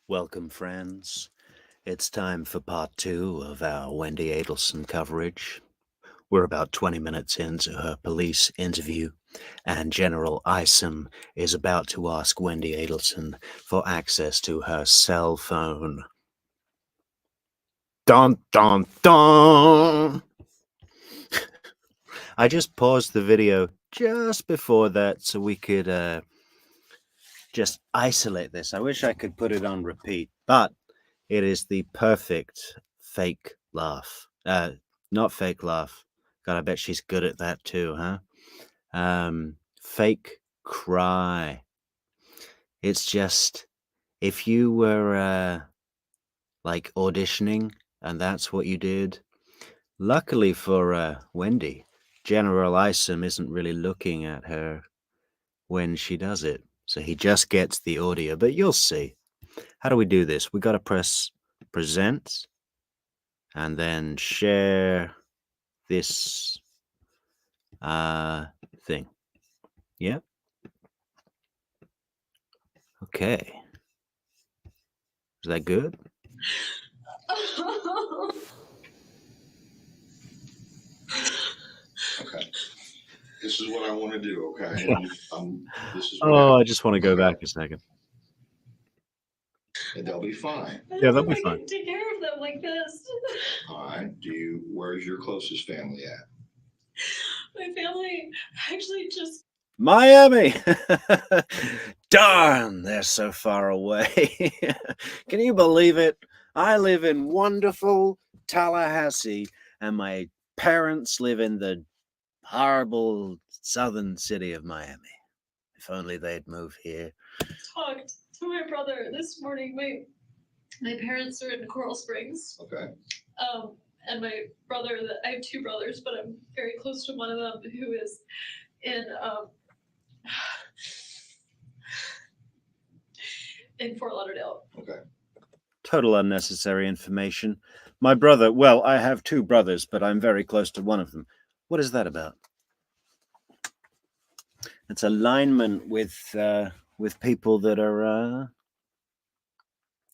Welcome, friends. It's time for part two of our Wendi Adelson coverage. We're about 20 minutes into her police interview, and General Isom is about to ask Wendi Adelson for access to her cell phone. Dun dun dun! I just paused the video just before that so we could just isolate this. I wish I could put it on repeat, but it is the perfect fake laugh. Not fake laugh. God, I bet she's good at that too, huh? Fake cry. It's just if you were like auditioning and that's what you did. Luckily for Wendy, General Isom isn't really looking at her when she does it, so he just gets the audio. But you'll see. How do we do this? We got to press present and then share this thing. Yeah. Okay. Is that good? Okay. This is what I want to do, okay? This is what Oh, I happens. just want to go back a second. And they'll be fine. Yeah, that'll be fine. Take care of them like this. All right. Where's your closest family at? My family actually just Miami! Darn, they're so far away. Can you believe it? I live in wonderful Tallahassee, and my parents live in the horrible southern city of Miami. If only they'd move here. talked to my brother this morning. My parents are in Coral Springs. Okay. And my brother, I have two brothers, but I'm very close to one of them who is in Fort Lauderdale. Okay. Total unnecessary information. My brother, well, I have two brothers, but I'm very close to one of them. What is that about? It's alignment with people that are,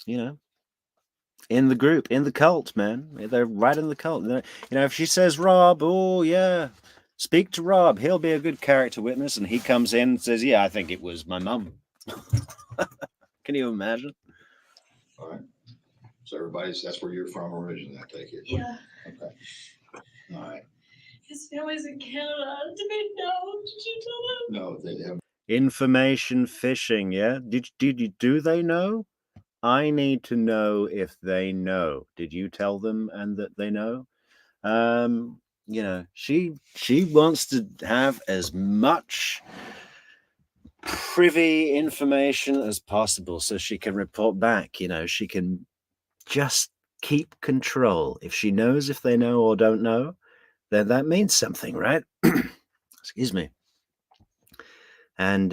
in the group, in the cult, man. They're right in the cult. If she says Rob, oh yeah, speak to Rob. He'll be a good character witness, and he comes in and says, "Yeah, I think it was my mum." Can you imagine? All right. So that's where you're from originally, I take it. Yeah. Okay. All right. His family's in Canada. Did they know? Did you tell them? No, they haven't. Information fishing, yeah. Do they know? I need to know if they know. Did you tell them and that they know? She wants to have as much privy information as possible so she can report back. She can just keep control. If she knows if they know or don't know, then that means something, right? Excuse me. And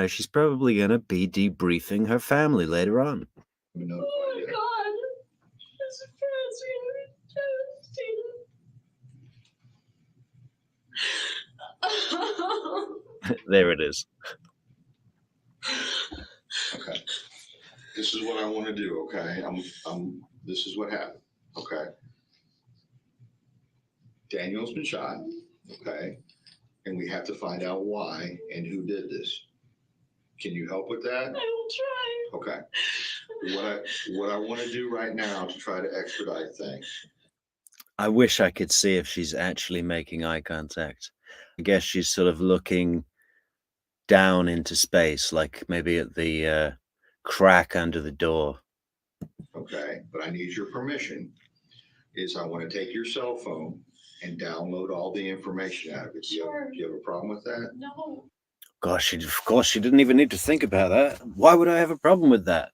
she's probably going to be debriefing her family later on. No. Oh my God! His parents are devastated. There it is. Okay. This is what I want to do, okay? This is what happened, okay? Daniel's been shot, okay? And we have to find out why and who did this. Can you help with that? I will try. Okay. What I want to do right now to try to expedite things. I wish I could see if she's actually making eye contact. I guess she's sort of looking down into space, like maybe at the crack under the door. Okay, but I need your permission. I want to take your cell phone and download all the information out of it. Sure. Do you have a problem with that? No. Gosh, of course, she didn't even need to think about that. Why would I have a problem with that?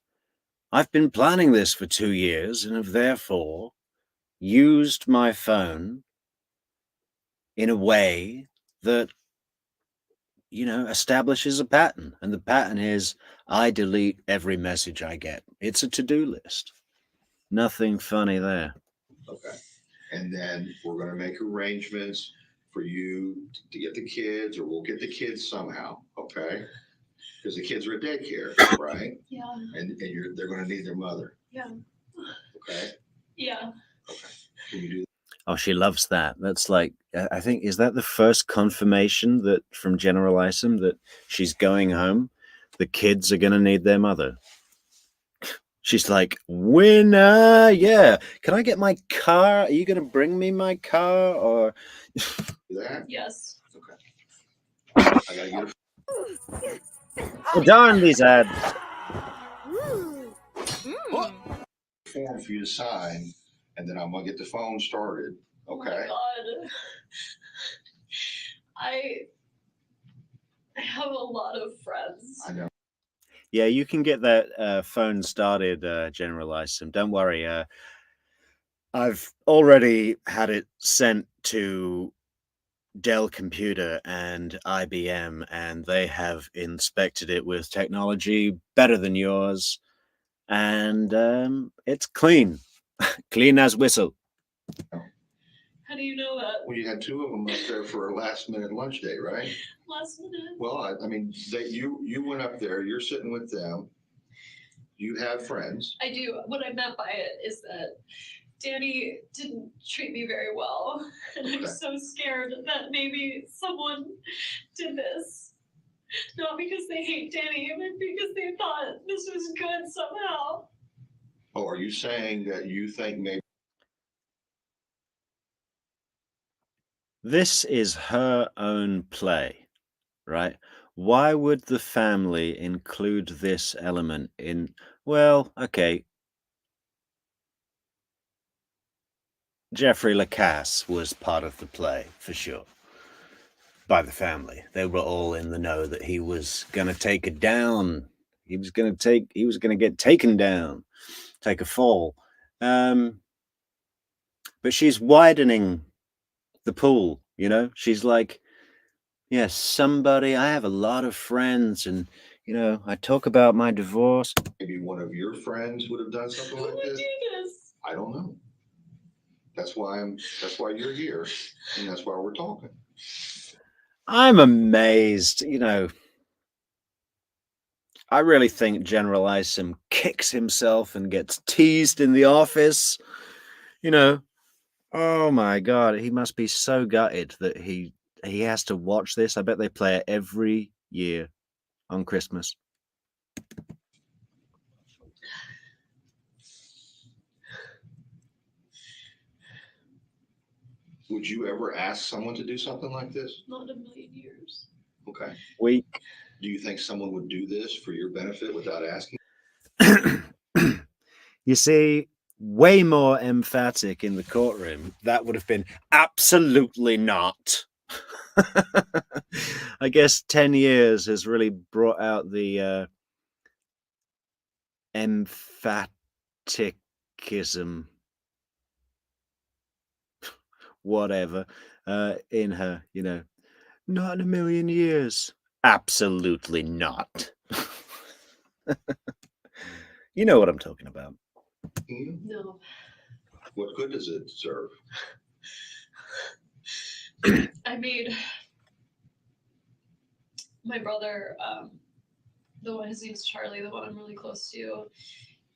I've been planning this for 2 years and have therefore used my phone in a way that, establishes a pattern. And the pattern is I delete every message I get. It's a to-do list. Nothing funny there. Okay. And then we're going to make arrangements for you to get the kids, or we'll get the kids somehow. Okay. because the kids are at daycare, right? Yeah. And they're going to need their mother. Yeah. Okay. Yeah. Okay. Can you do Oh, she loves that. That's like, I think, is that the first confirmation that from General Isom that she's going home? The kids are going to need their mother. She's like, winner, yeah. Can I get my car? Are you going to bring me my car? Or that? Yes. Okay. I got to get a oh, darn these ads. form for you to sign, and then I'm going to get the phone started. Okay. Oh my God. I have a lot of friends. I know. Yeah, you can get that phone started, General Isom. Don't worry. I've already had it sent to Dell Computer and IBM, and they have inspected it with technology better than yours, and it's clean, clean as whistle. How do you know that? Well, you had two of them up there for a last minute lunch date, right? Last minute. Well, I mean, you went up there, you're sitting with them, you have friends. I do. What I meant by it is that Danny didn't treat me very well, and I'm Okay. so scared that maybe someone did this. Not because they hate Danny, but because they thought this was good somehow. Oh, are you saying that you think maybe This is her own play, right? Why would the family include this element in? Well, okay. Jeffrey Lacasse was part of the play for sure. By the family, they were all in the know that he was gonna take it down. He was gonna get taken down, take a fall. But she's widening the pool, you know? She's like, yes, somebody, I have a lot of friends, and, you know, I talk about my divorce. maybe one of your friends would have done something Who like would this? do this? I don't know. That's why you're here, and that's why we're talking. I'm amazed, you know. I really think General Isom kicks himself and gets teased in the office, you know. Oh my God, he must be so gutted that he has to watch this. I bet they play it every year on Christmas. Would you ever ask someone to do something like this? Not in a million years. Okay. Week. Do you think someone would do this for your benefit without asking? You see, way more emphatic in the courtroom. That would have been absolutely not. I guess 10 years has really brought out the emphaticism, whatever, in her, you know. Not in a million years. Absolutely not. You know what I'm talking about. No. What good does it serve? I made my brother, the one, his name's Charlie, the one I'm really close to,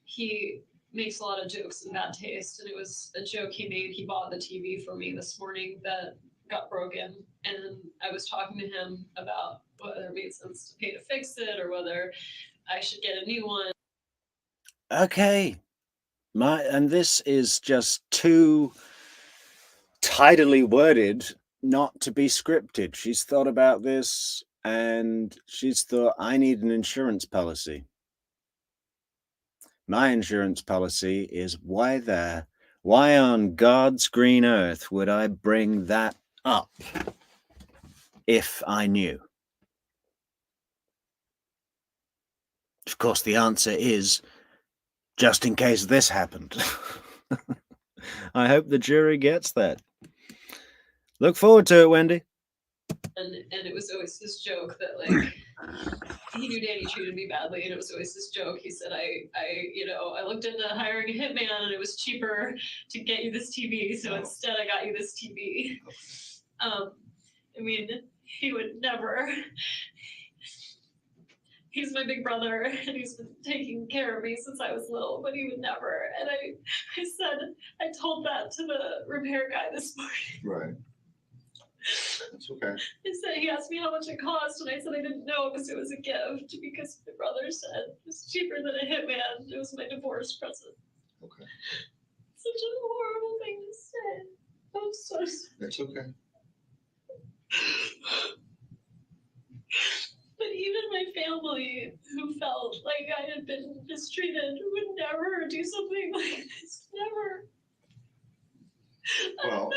he makes a lot of jokes in bad taste, and it was a joke he made. He bought the TV for me this morning that got broken, and I was talking to him about whether it made sense to pay to fix it or whether I should get a new one. Okay. And this is just too tidily worded not to be scripted. She's thought about this and she's thought, I need an insurance policy. My insurance policy is why on God's green earth would I bring that up if I knew? Of course, the answer is just in case this happened. I hope the jury gets that. Look forward to it, Wendy. And it was always this joke that, like, he knew Danny treated me badly, and it was always this joke. He said, I looked into hiring a hitman, and it was cheaper to get you this TV, so instead I got you this TV. I mean, he would never. he's my big brother, and he's been taking care of me since I was little, but he would never. And I told that to the repair guy this morning. Right. That's okay. He asked me how much it cost, and I said I didn't know because it was a gift, because my brother said it was cheaper than a hitman. It was my divorce present. Okay. Such a horrible thing to say. I'm so sorry. That's okay. But even my family, who felt like I had been mistreated, would never do something like this. Never. Well,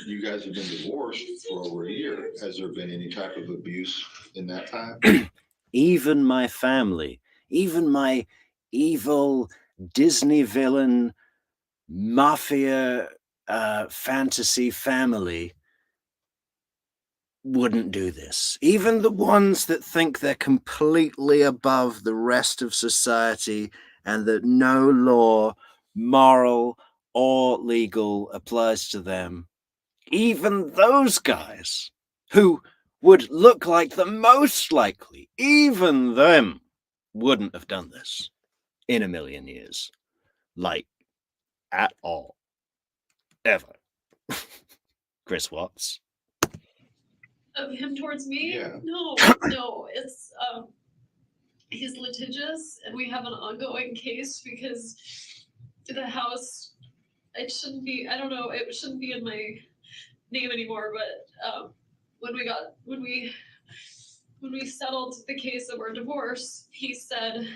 you guys have been divorced for over a year. Has there been any type of abuse in that time? Even my family, even my evil Disney villain, mafia, fantasy family wouldn't do this. Even the ones that think they're completely above the rest of society and that no law, moral or legal, applies to them, even those guys who would look like the most likely, even them wouldn't have done this in a million years. Like, at all. Ever. Chris Watts. Of him towards me? Yeah. No. It's he's litigious, and we have an ongoing case because the house, it shouldn't be in my name anymore, but when we settled the case of our divorce, he said,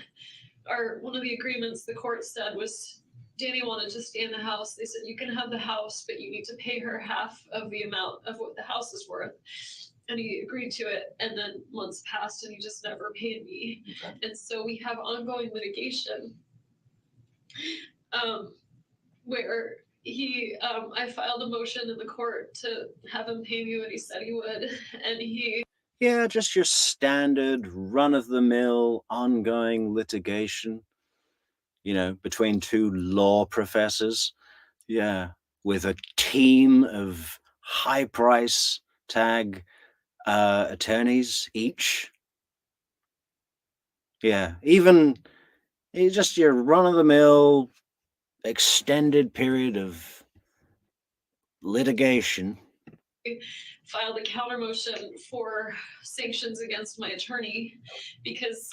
one of the agreements the court said was, Danny wanted to stay in the house. They said, you can have the house, but you need to pay her half of the amount of what the house is worth. And he agreed to it, and then months passed, and he just never paid me. Okay. And so we have ongoing litigation, where I filed a motion in the court to have him pay me what he said he would, and Yeah, just your standard run-of-the-mill ongoing litigation, between two law professors. Yeah, with a team of high price tag attorneys each. Yeah, even just your run-of-the-mill extended period of litigation. filed a counter motion for sanctions against my attorney because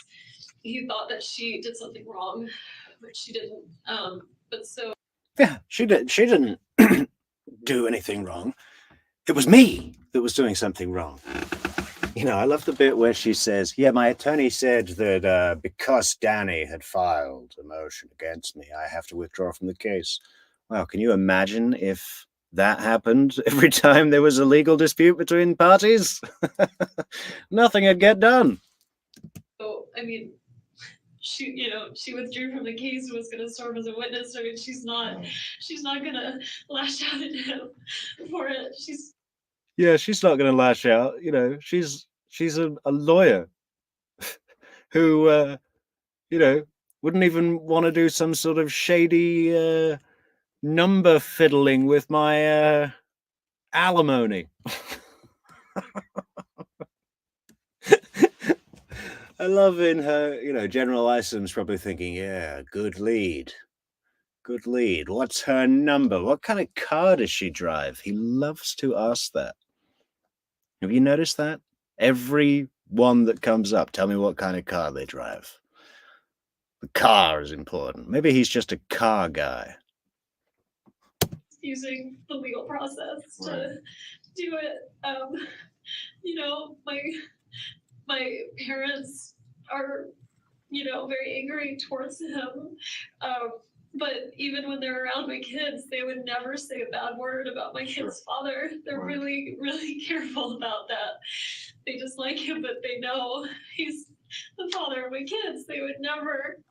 he thought that she did something wrong, which she didn't. But so Yeah, she didn't do anything wrong. It was me that was doing something wrong. I love the bit where she says, yeah, my attorney said that because Danny had filed a motion against me, I have to withdraw from the case. Wow, can you imagine if that happened every time there was a legal dispute between parties? Nothing would get done. So, I mean, she withdrew from the case and was going to serve as a witness. I mean, she's not going to lash out at him for it. She's not going to lash out. She's a lawyer who, wouldn't even want to do some sort of shady number fiddling with my alimony. I love in her, General Isom's probably thinking, yeah, good lead. Good lead. What's her number? What kind of car does she drive? He loves to ask that. Have you noticed that? Every one that comes up, tell me what kind of car they drive. The car is important. Maybe he's just a car guy. using the legal process to do it. My parents are, very angry towards him. But even when they're around my kids, they would never say a bad word about my kid's father. They're really, really careful about that. They just like him, but they know he's the father of my kids. They would never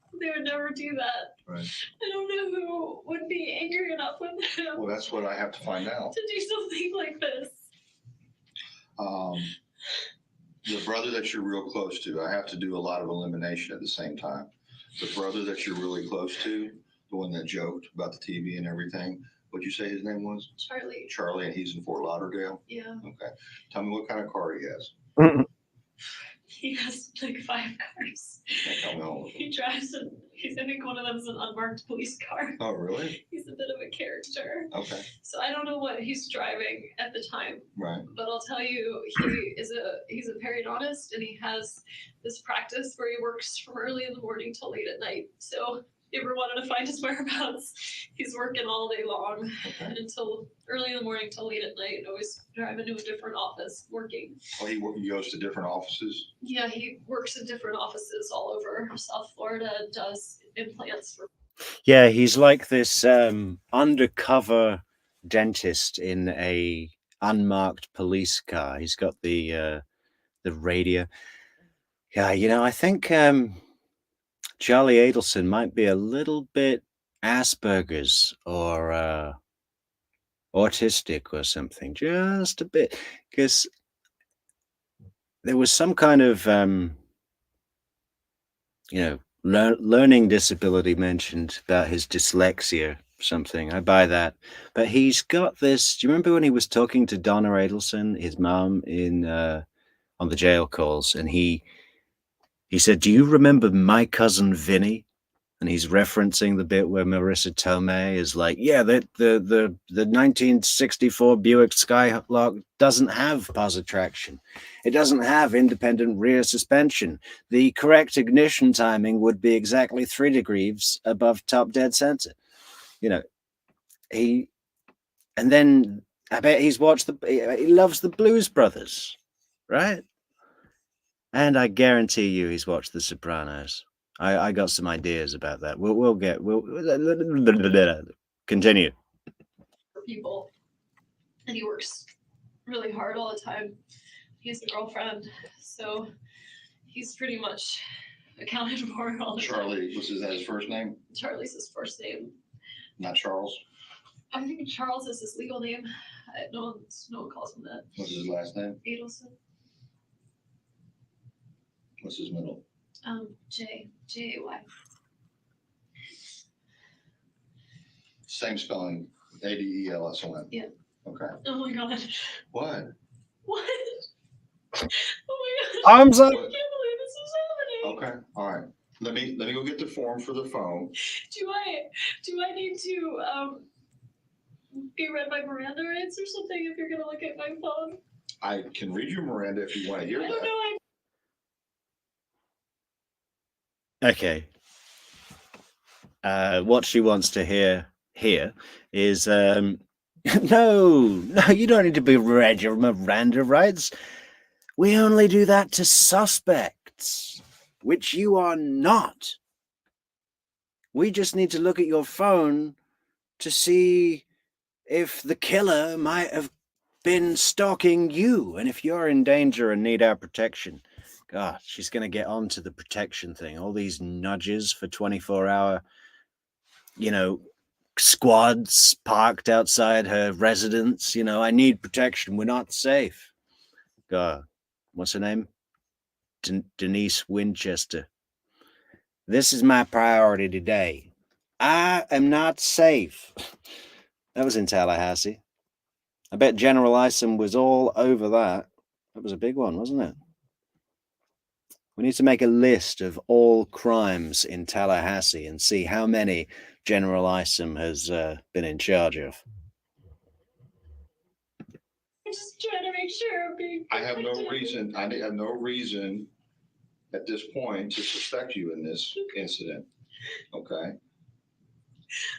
do that. Right. I don't know who would be angry enough with him. Well, that's what I have to find out. To do something like this. The brother that you're real close to, I have to do a lot of elimination at the same time. The brother that you're really close to, the one that joked about the TV and everything, what'd you say his name was? Charlie. Charlie, and he's in Fort Lauderdale? Yeah. Okay. Tell me what kind of car he has. He has like 5 cars. Can't tell me all of them. He drives and I think one of them is an unmarked police car. Oh, really? He's a bit of a character. Okay. So I don't know what he's driving at the time. Right. But I'll tell you, he's a periodontist, and he has this practice where he works from early in the morning till late at night. So if you ever wanted to find his whereabouts, he's working all day long until early in the morning till late at night, always driving to a different office working. Oh, he goes to different offices? Yeah, he works in different offices all over South Florida and does implants for. Yeah, he's like this undercover dentist in a unmarked police car. He's got the radio. Yeah, you know, I think Charlie Adelson might be a little bit Asperger's or autistic or something, just a bit, because there was some kind of learning disability mentioned about his dyslexia or something. I buy that. But he's got this. Do you remember when he was talking to Donna Adelson, his mom, in on the jail calls, and he said, "Do you remember my cousin Vinny?" And he's referencing the bit where Marissa Tomei is like, "Yeah, the 1964 Buick Skylark doesn't have positive traction. It doesn't have independent rear suspension. The correct ignition timing would be exactly 3 degrees above top dead center." You know, and then I bet he's watched he loves the Blues Brothers, right? And I guarantee you he's watched The Sopranos. I got some ideas about that. We'll continue. For people, and he works really hard all the time. He has a girlfriend, so he's pretty much accounted for all the Charlie, time. was that his first name? Charlie's his first name. Not Charles? I think Charles is his legal name. No one calls him that. What's his last name? Adelson. What's his middle? J-A-Y. Same spelling. Adelson. Yeah. Okay. Oh my god. What? What? Oh my god. Arms up. I can't believe this is happening. Okay. All right. Let me go get the form for the phone. Do I need to be read by Miranda rights or something if you're gonna look at my phone? I can read you Miranda if you want to hear I don't that. know. Okay. What she wants to hear here is no, you don't need to be read your Miranda rights. We only do that to suspects, which you are not. We just need to look at your phone to see if the killer might have been stalking you, and if you're in danger and need our protection. God, she's going to get on to the protection thing. All these nudges for 24-hour, squads parked outside her residence. I need protection. We're not safe. God, what's her name? Denise Winchester. This is my priority today. I am not safe. That was in Tallahassee. I bet General Isom was all over that. That was a big one, wasn't it? We need to make a list of all crimes in Tallahassee and see how many General Isom has been in charge of. I'm just trying to make sure I'm being I have no protected. reason. I have no reason at this point to suspect you in this incident. Okay.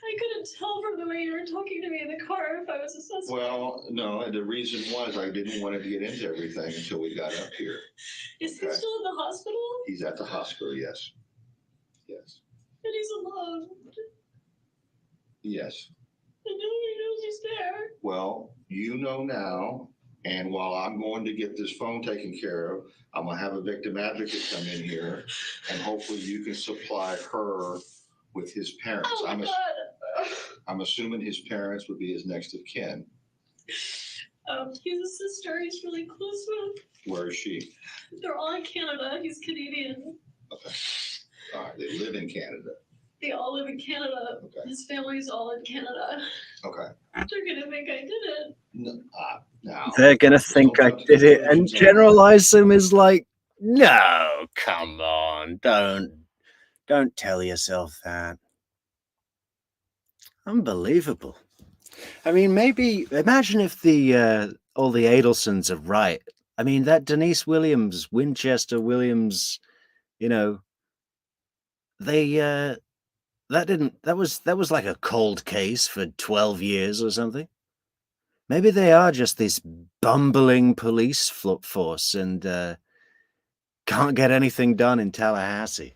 I couldn't tell from the way you were talking to me in the car if I was a suspect. Well, no, and the reason was I didn't want to get into everything until we got up here. Is he okay. still in the hospital? He's at the hospital, yes. Yes. And he's alone. Yes. And nobody knows he's there. Well, you know now, and while I'm going to get this phone taken care of, I'm going to have a victim advocate come in here, and hopefully you can supply her with his parents. Oh my God. I'm assuming his parents would be his next of kin. He's a sister he's really close with. Where is she? They're all in Canada. He's Canadian. Okay. All right. They live in Canada. They all live in Canada. Okay. His family's all in Canada. Okay. They're gonna think I did it. No. They're going to think I did it. And General Isom is like, No, come on. Don't tell yourself that. Unbelievable. I mean, maybe imagine if the all the Adelsons are right. I mean, that Denise Williams, Winchester Williams, you know, they that was like a cold case for 12 years or something. Maybe they are just this bumbling police force and can't get anything done in Tallahassee.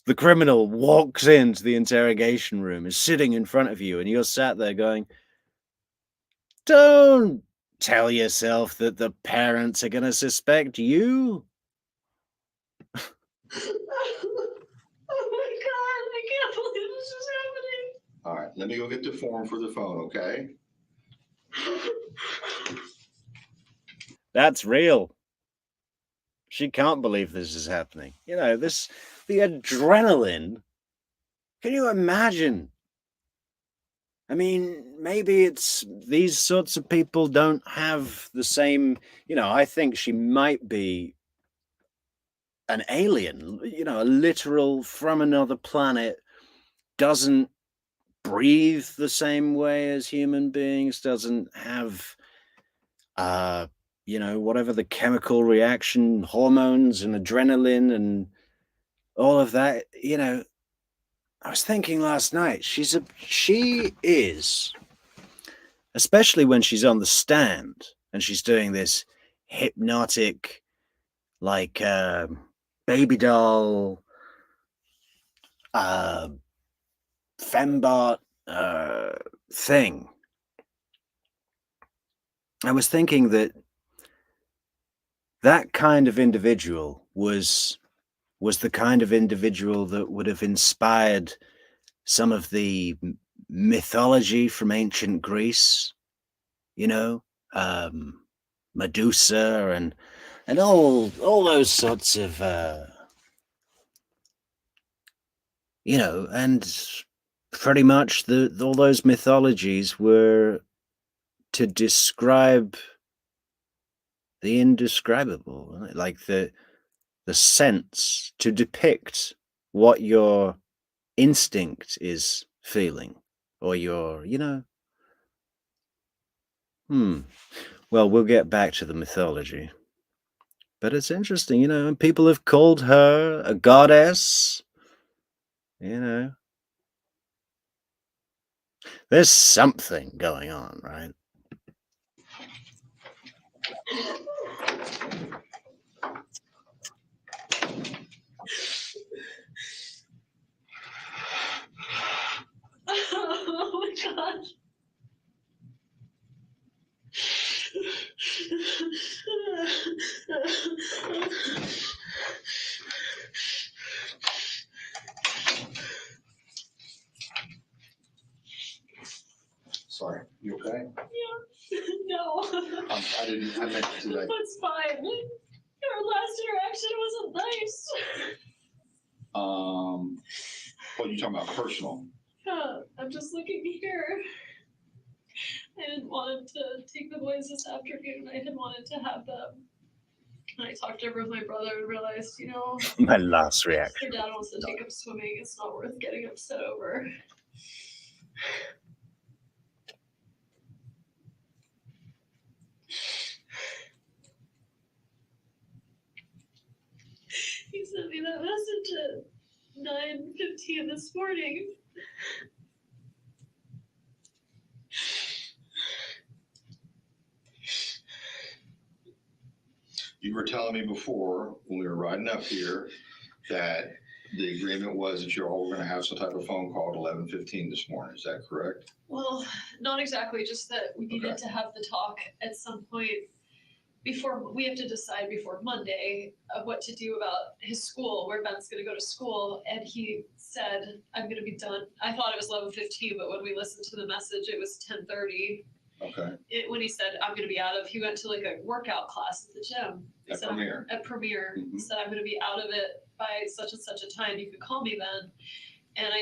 The criminal walks into the interrogation room, is sitting in front of you, and you're sat there going, don't tell yourself that the parents are going to suspect you. Oh my God, I can't believe this is happening. All right, let me go get the form for the phone, okay? That's real. She can't believe this is happening. You know, the adrenaline. Can you imagine? I mean, maybe it's these sorts of people don't have the same, I think she might be an alien, a literal from another planet, doesn't breathe the same way as human beings, doesn't have whatever the chemical reaction, hormones and adrenaline and all of that. I was thinking last night, she is, especially when she's on the stand and she's doing this hypnotic, like baby doll, fembot thing. I was thinking that kind of individual was the kind of individual that would have inspired some of the mythology from ancient Greece, Medusa and all those sorts of and pretty much all those mythologies were to describe the indescribable, like the sense, to depict what your instinct is feeling, or your well, we'll get back to the mythology, but it's interesting, and people have called her a goddess. There's something going on, right? Oh my God. Sorry, you okay? Yeah. No. I meant to like. That's fine. Our last interaction wasn't nice. What are you talking about? Personal? Yeah, I'm just looking here. I didn't want to take the boys this afternoon. I had wanted to have them. And I talked over with my brother and realized, My last reaction. your dad wants to take them swimming. It's not worth getting upset over. He sent me that message at 9:15 this morning. You were telling me before when we were riding up here that the agreement was that you're all going to have some type of phone call at 11:15 this morning. Is that correct? Well, not exactly. Just that we needed to have the talk at some point before we have to decide before Monday of what to do about his school, where Ben's going to go to school. And he said, "I'm going to be done." I thought it was 11:15, but when we listened to the message, it was 10:30. Okay. When he said, "I'm going to be out of," he went to like a workout class at the gym. At Premier. At Premier. Mhm. He said, "I'm going to be out of it by such and such a time. You could call me then." And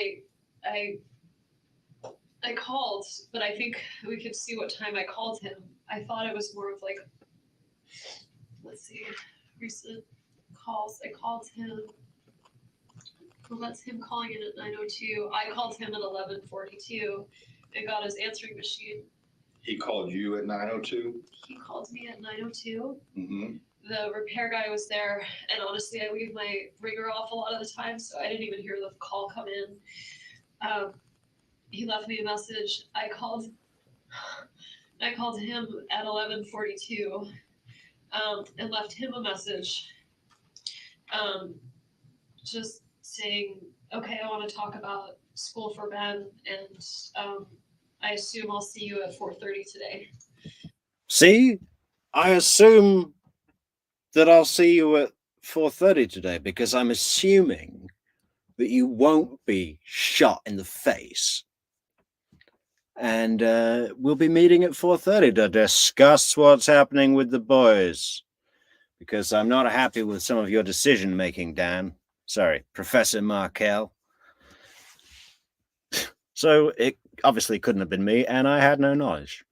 I called, but I think we could see what time I called him. I thought it was more of like, let's see, recent calls. I called him. Well, that's him calling in at 9:02. I called him at 11:42 and got his answering machine. He called you at 9:02? He called me at 9:02. Mm-hmm. The repair guy was there, and honestly, I leave my ringer off a lot of the time, so I didn't even hear the call come in. He left me a message. I called him at 11:42 and left him a message, just saying, okay, I want to talk about school for Ben, and I assume I'll see you at 4:30 today. See, I assume that I'll see you at 4:30 today because I'm assuming that you won't be shot in the face. And we'll be meeting at 4:30 to discuss what's happening with the boys. Because I'm not happy with some of your decision making, Dan. Sorry, Professor Markel. So it obviously couldn't have been me, and I had no knowledge.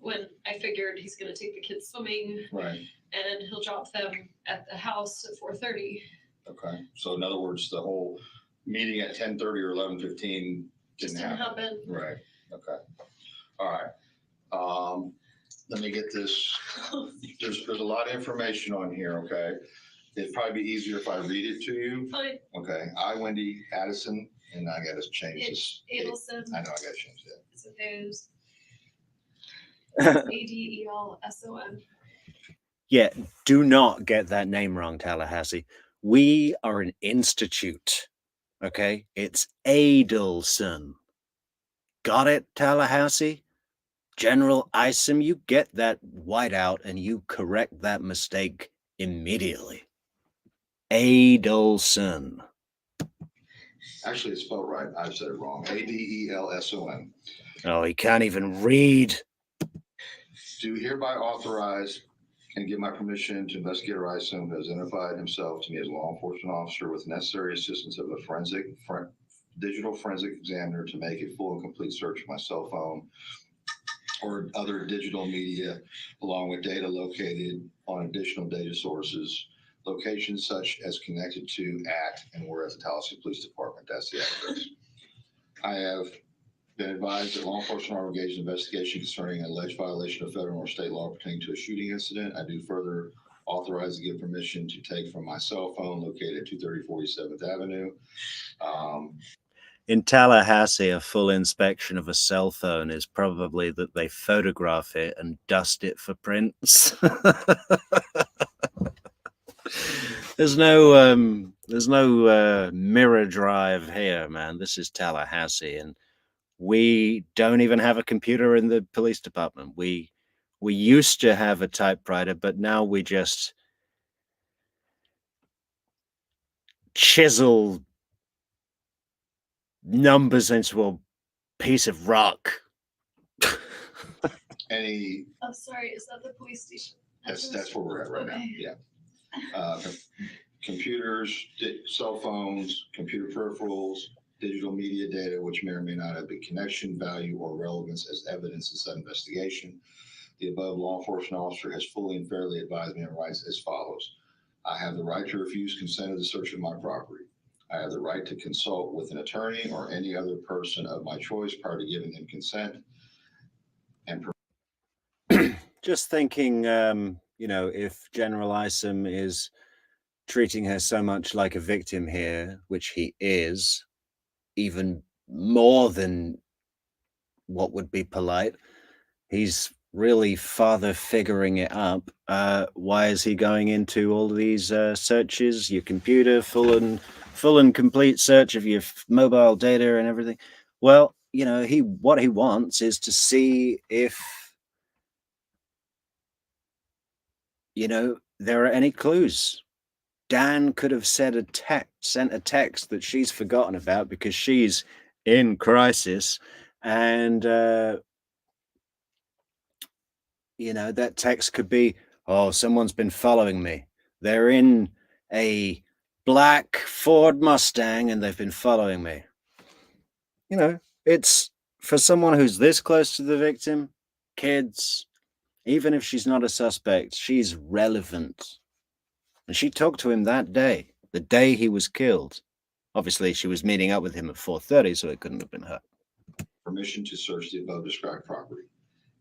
When I figured he's going to take the kids swimming, Right. and he'll drop them at the house at 4:30. Okay. So in other words, the whole meeting at 10:30 or 11:15 didn't happen. Right. Okay. All right. Let me get this. There's a lot of information on here. Okay. It'd probably be easier if I read it to you. Fine. Okay. I, Wendi Adelson, and I got to change this. Adelson. I know I got to change that. It's okay. Adelson. Yeah, do not get that name wrong, Tallahassee. We are an institute, okay? It's Adelson. Got it, Tallahassee? General Isom, you get that white out and you correct that mistake immediately. Adelson. Actually, it's spelled right. I said it wrong. Adelson. Oh, he can't even read. Do hereby authorize and give my permission to investigator Isom, who has identified himself to me as a law enforcement officer with necessary assistance of a digital forensic examiner to make a full and complete search of my cell phone or other digital media, along with data located on additional data sources, locations such as connected to at and were at the Tallahassee Police Department. That's the address. I have been advised that law enforcement are engaged in investigation concerning an alleged violation of federal or state law pertaining to a shooting incident. I do further authorize to give permission to take from my cell phone located at 230 47th Avenue. In Tallahassee, a full inspection of a cell phone is probably that they photograph it and dust it for prints. There's no mirror drive here, man. This is Tallahassee, and we don't even have a computer in the police department. We used to have a typewriter, but now we just chisel numbers into a piece of rock. I'm sorry, is that the police station? That's where we're at right Okay. now. Yeah. Computers, cell phones, computer peripherals, digital media data, which may or may not have a connection, value, or relevance as evidence in said investigation. The above law enforcement officer has fully and fairly advised me of rights as follows. I have the right to refuse consent of the search of my property. I have the right to consult with an attorney or any other person of my choice prior to giving them consent. And just thinking, if General Isom is treating her so much like a victim here, which he is, even more than what would be polite, he's really father figuring it up. Why is he going into all of these searches? Your computer, full and complete search of your mobile data and everything. Well, what he wants is to see if there are any clues. Dan could have sent a text that she's forgotten about because she's in crisis, and that text could be, "Oh, someone's been following me. They're in a black Ford Mustang and they've been following me." you know, it's for someone who's this close to the victim, kids, even if she's not a suspect, she's relevant. And she talked to him that day, the day he was killed. Obviously, she was meeting up with him at 4:30, so it couldn't have been her. Permission to search the above described property.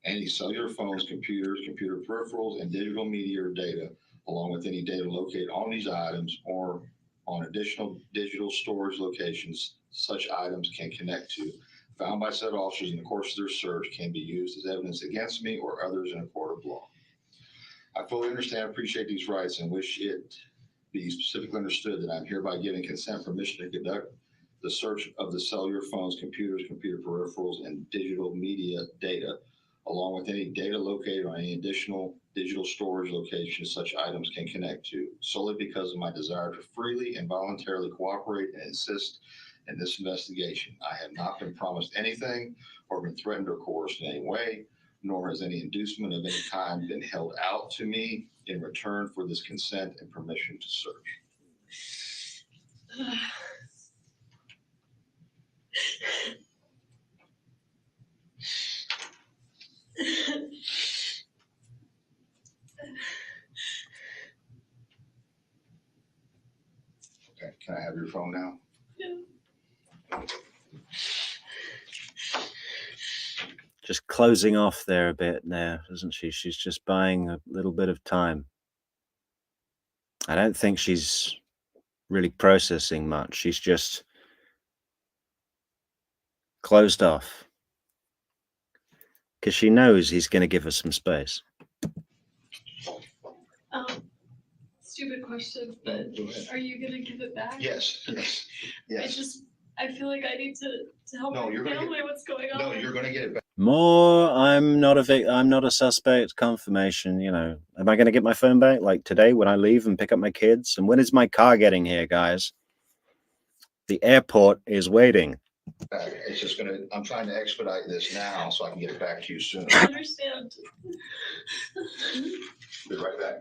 Any cellular phones, computers, computer peripherals, and digital media or data, along with any data located on these items or on additional digital storage locations such items can connect to, found by said officers in the course of their search, can be used as evidence against me or others in a court of law. I fully understand and appreciate these rights and wish it be specifically understood that I'm hereby giving consent permission to conduct the search of the cellular phones, computers, computer peripherals, and digital media data, along with any data located on any additional digital storage locations such items can connect to, solely because of my desire to freely and voluntarily cooperate and assist in this investigation. I have not been promised anything or been threatened or coerced in any way, nor has any inducement of any kind been held out to me in return for this consent and permission to search. Okay, can I have your phone now? Yeah. Just closing off there a bit now, isn't she? She's just buying a little bit of time. I don't think she's really processing much. She's just closed off because she knows he's going to give her some space. Stupid question, but are you gonna give it back? Yes, yes, yes. I feel like I need to help No, my you're gonna family. What's going on? No, you're going to get it back. More, I'm not a suspect confirmation, you know. Am I going to get my phone back like today when I leave and pick up my kids? And when is my car getting here, guys? The airport is waiting. It's just I'm trying to expedite this now so I can get it back to you soon. I understand. Be right back.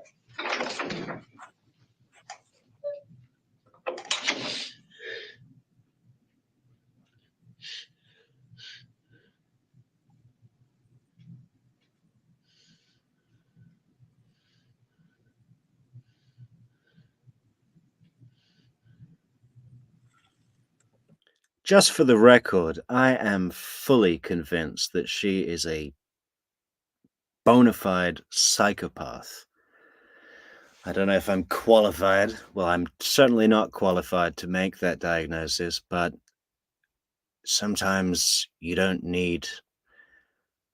Just for the record, I am fully convinced that she is a bona fide psychopath. I don't know if I'm qualified. Well, I'm certainly not qualified to make that diagnosis, but sometimes you don't need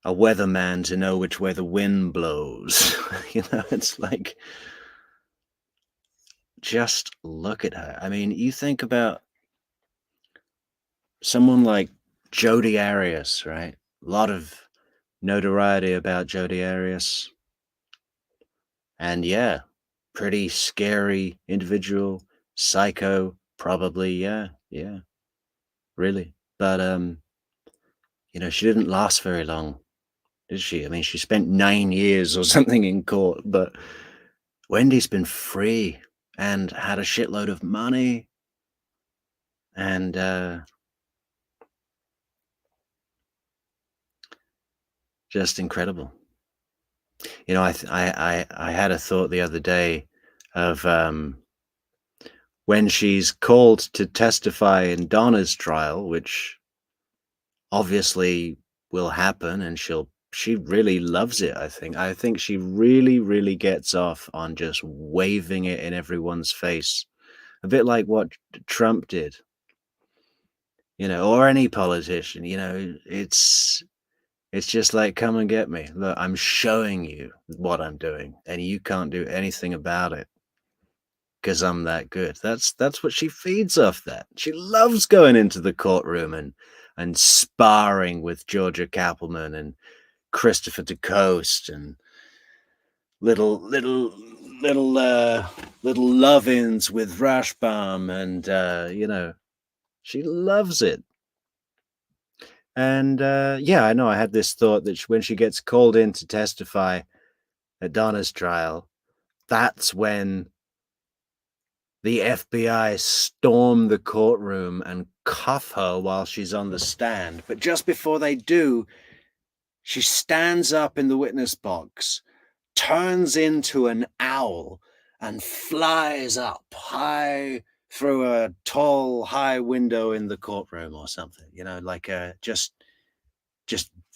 a weatherman to know which way the wind blows. You know, it's like, just look at her. I mean, you think about someone like Jodi Arias, right? A lot of notoriety about Jodi Arias. And yeah, pretty scary individual, psycho, probably, yeah, really. But you know, she didn't last very long, did she? I mean, she spent 9 years or something in court, but Wendy's been free and had a shitload of money and just incredible. You know, I had a thought the other day of when she's called to testify in Donna's trial, which obviously will happen, and she really loves it. I think she really gets off on just waving it in everyone's face, a bit like what Trump did, you know, or any politician. You know, it's just like, come and get me. Look, I'm showing you what I'm doing, and you can't do anything about it because I'm that good. That's what she feeds off. That she loves going into the courtroom and sparring with Georgia Cappleman and Christopher DeCoste and little love-ins with Rashbaum, and you know, she loves it. And yeah, I know I had this thought that when she gets called in to testify at Donna's trial, that's when the FBI storm the courtroom and cuff her while she's on the stand. But just before they do, she stands up in the witness box, turns into an owl, and flies up high through a tall, high window in the courtroom or something. You know, like just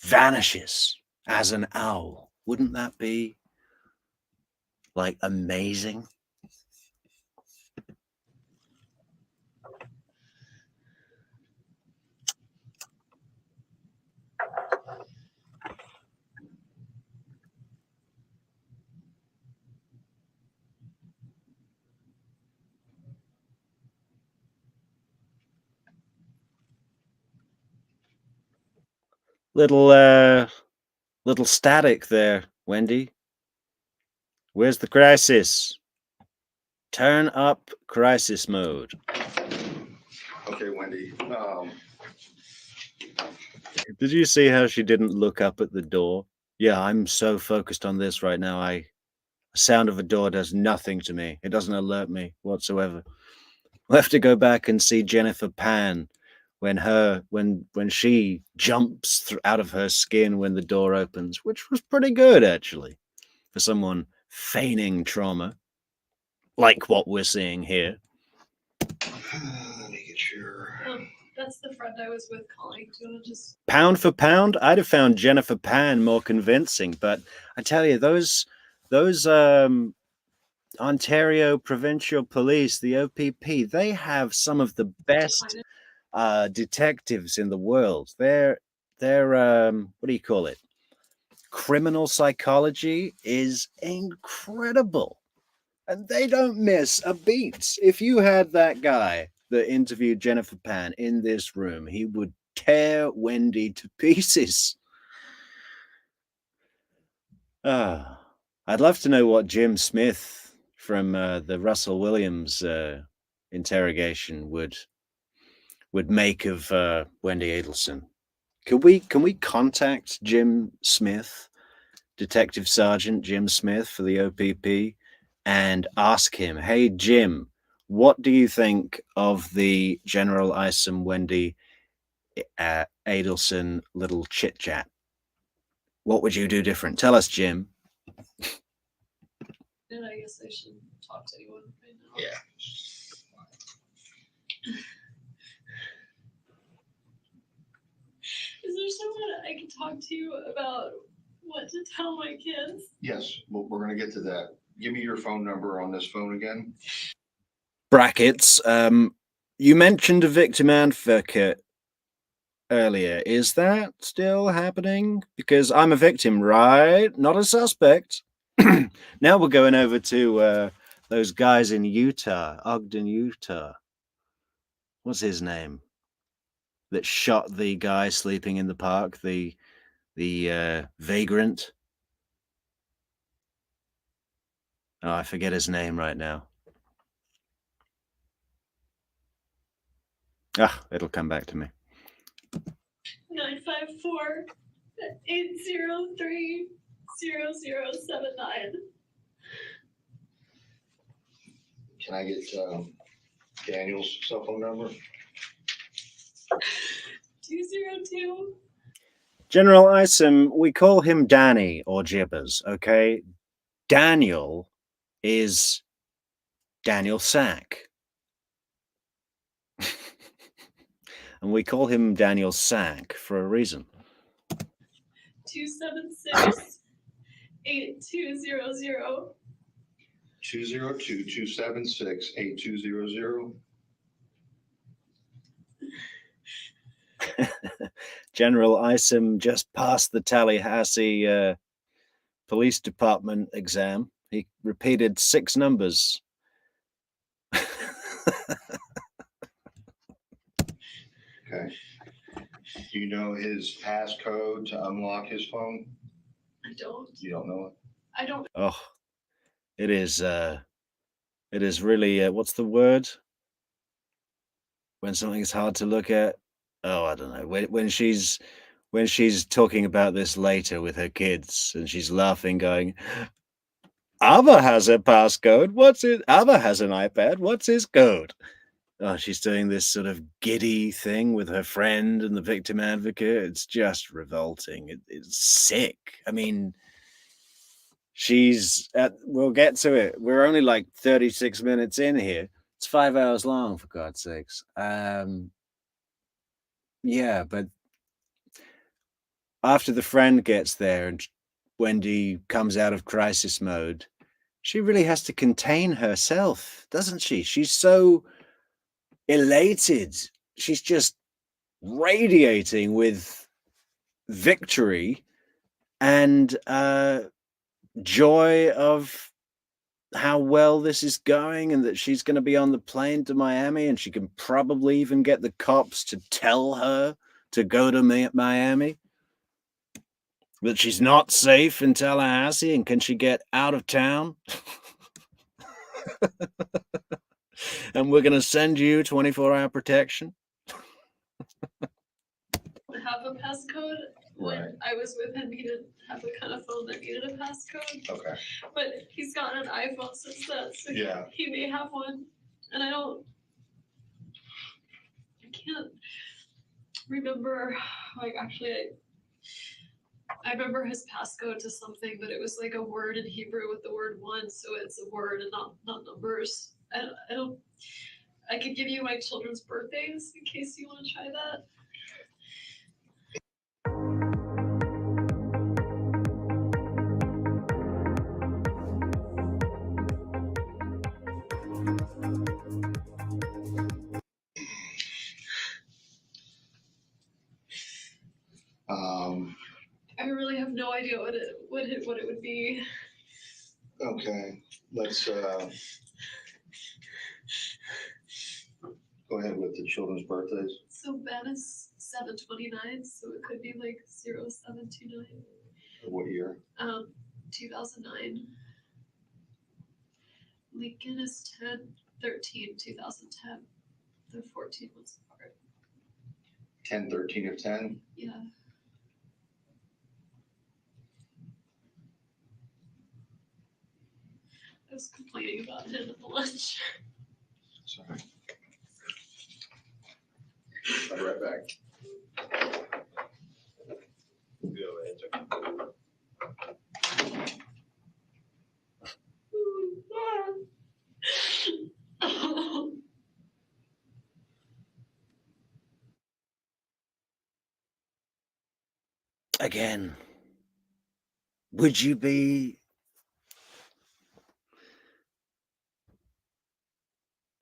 vanishes as an owl. Wouldn't that be like amazing? Little static there, Wendy. Where's the crisis? Turn up crisis mode. Okay, Wendy. Did you see how she didn't look up at the door? Yeah, I'm so focused on this right now. The sound of a door does nothing to me. It doesn't alert me whatsoever. We'll have to go back and see Jennifer Pan when she jumps out of her skin when the door opens, which was pretty good actually for someone feigning trauma, like what we're seeing here. Let me get your. That's the friend I was with calling. Do you want to just Pound for pound, I'd have found Jennifer Pan more convincing, but I tell you, those Ontario Provincial Police, the OPP, they have some of the best detectives in the world. Their what do you call it? Criminal psychology is incredible, and they don't miss a beat. If you had that guy that interviewed Jennifer Pan in this room, he would tear Wendy to pieces. I'd love to know what Jim Smith from the Russell Williams interrogation would make of Wendi Adelson. Can we contact Jim Smith, Detective Sergeant Jim Smith for the OPP, and ask him, hey Jim, what do you think of the General Isom Wendi Adelson little chit chat? What would you do different? Tell us, Jim. And I guess I should talk to anyone right now. Yeah. Is there someone I can talk to about what to tell my kids? Yes, well, we're going to get to that. Give me your phone number on this phone again. Brackets. You mentioned a victim advocate earlier. Is that still happening? Because I'm a victim, right? Not a suspect. Now we're going over to those guys in Utah, Ogden, Utah. What's his name? That shot the guy sleeping in the park, the vagrant. Oh, I forget his name right now. It'll come back to me. 954-803-0079. Can I get Daniel's cell phone number? 202. General Isom, we call him Danny or Jibbers, okay? Daniel is Daniel Sack. And we call him Daniel Sack for a reason. 276-8200. 202-276-8200. General Isom just passed the Tallahassee Police Department exam. He repeated 6 numbers. Okay. Do you know his passcode to unlock his phone? I don't. You don't know it? I don't. Oh, it is really, what's the word? When something's hard to look at? Oh, I don't know. When she's talking about this later with her kids and she's laughing, going, Ava has a passcode. What's it? Ava has an iPad. What's his code? Oh, she's doing this sort of giddy thing with her friend and the victim advocate. It's just revolting. It's sick. I mean, we'll get to it. We're only like 36 minutes in here. It's 5 hours long, for God's sakes. Yeah, but after the friend gets there and Wendy comes out of crisis mode, she really has to contain herself, doesn't she? She's so elated. She's just radiating with victory and joy of how well this is going, and that she's going to be on the plane to Miami, and she can probably even get the cops to tell her to go to Miami, that she's not safe in Tallahassee, and can she get out of town? And we're going to send you 24-hour protection. Have a passcode. When Right. I was with him, he didn't have the kind of phone that needed a passcode. Okay. But he's gotten an iPhone since then, so Yeah. he may have one. And I can't remember. Like, actually, I remember his passcode to something, but it was like a word in Hebrew with the word one, so it's a word and not numbers. I could give you my children's birthdays in case you want to try that. I really have no idea what it would be. Okay, let's go ahead with the children's birthdays. So Ben is 7/29, so it could be like 0729. What year? 2009. Lincoln is 10/13, 2010. They're 14 months apart. 10/13 of 10? Yeah. I was complaining about him at the lunch. Sorry. I'll be right back. Again, would you be...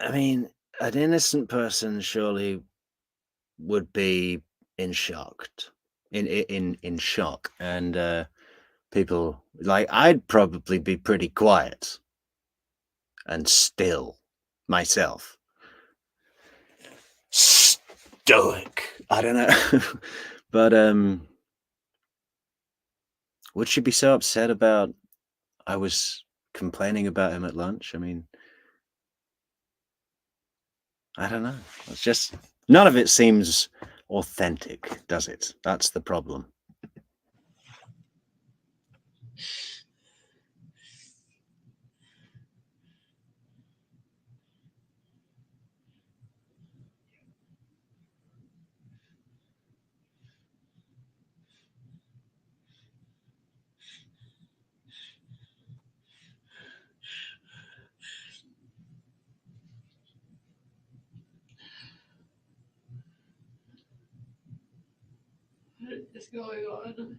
I mean, an innocent person surely would be in shock, in shock, and people like I'd probably be pretty quiet and still myself, stoic. I don't know, but would she be so upset about I was complaining about him at lunch? I mean, I don't know. It's just none of it seems authentic, does it? That's the problem. What is going on?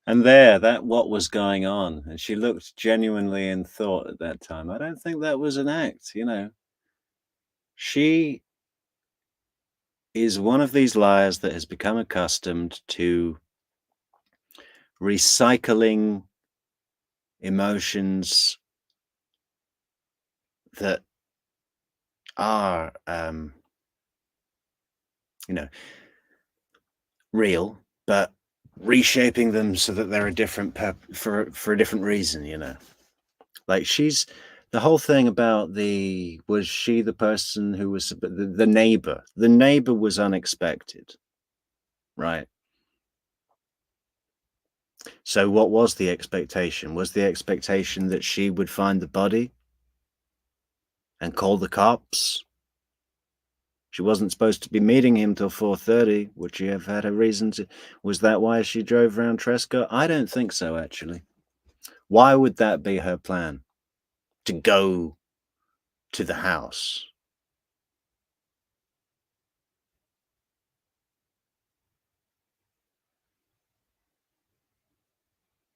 And that what was going on, and she looked genuinely in thought at that time. I don't think that was an act, you know. She is one of these liars that has become accustomed to recycling emotions that are, you know, real, but reshaping them so that they're a different for a different reason, you know. Like she's The whole thing about was she the person who was the neighbor? The neighbor was unexpected, right? So what was the expectation? Was the expectation that she would find the body and call the cops? She wasn't supposed to be meeting him till 4:30. Would she have had a reason to? Was that why she drove around Trescott? I don't think so, actually. Why would that be her plan? To go to the house?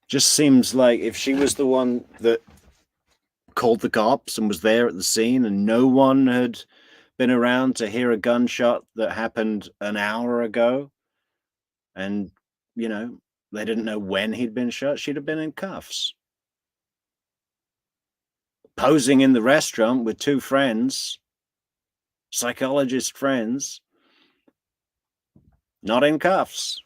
Just seems like if she was the one that called the cops and was there at the scene and no one had been around to hear a gunshot that happened an hour ago, and they didn't know when he'd been shot, she'd have been in cuffs, posing in the restaurant with two friends, psychologist friends, not in cuffs.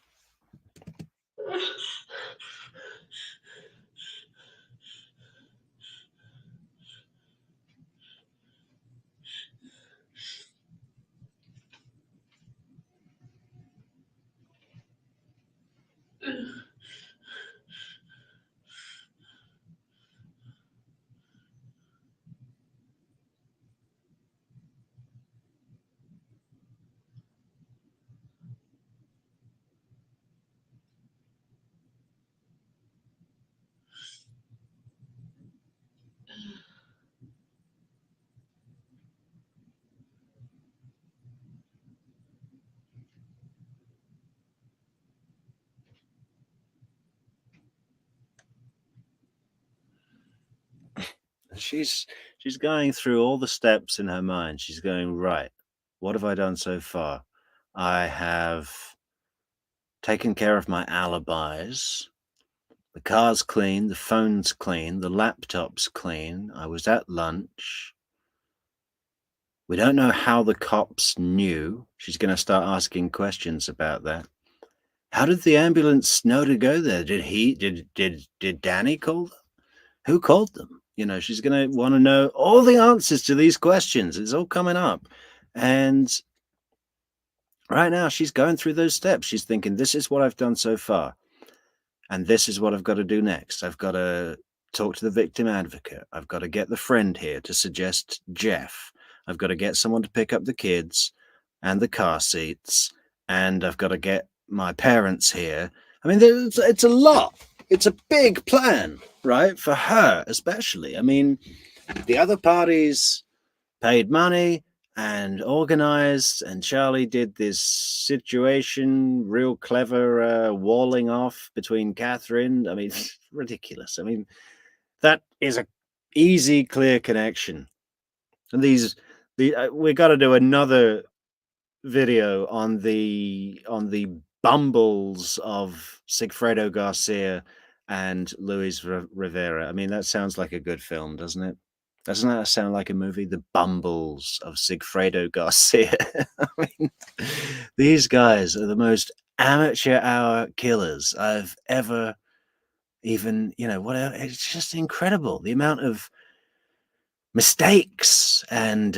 She's going through all the steps in her mind. She's going, right, what have I done so far? I have taken care of my alibis. The car's clean, the phone's clean, the laptop's clean. I was at lunch. We don't know how the cops knew. She's going to start asking questions about that. How did the ambulance know to go there? Did Danny call them? Who called them? She's going to want to know all the answers to these questions. It's all coming up. And right now she's going through those steps. She's thinking, this is what I've done so far. And this is what I've got to do next. I've got to talk to the victim advocate. I've got to get the friend here to suggest Jeff. I've got to get someone to pick up the kids and the car seats. And I've got to get my parents here. I mean, it's a lot. It's a big plan, right? For her, especially. I mean, the other parties paid money and organized, and Charlie did this situation, real clever walling off between Catherine. I mean, it's ridiculous. I mean, that is a easy, clear connection. And we got to do another video on the bumbles of Sigfredo Garcia and Luis Rivera. I mean, that sounds like a good film, doesn't it? Doesn't that sound like a movie? The Bumbles of Sigfredo Garcia. I mean, these guys are the most amateur hour killers I've ever even, whatever. It's just incredible. The amount of mistakes and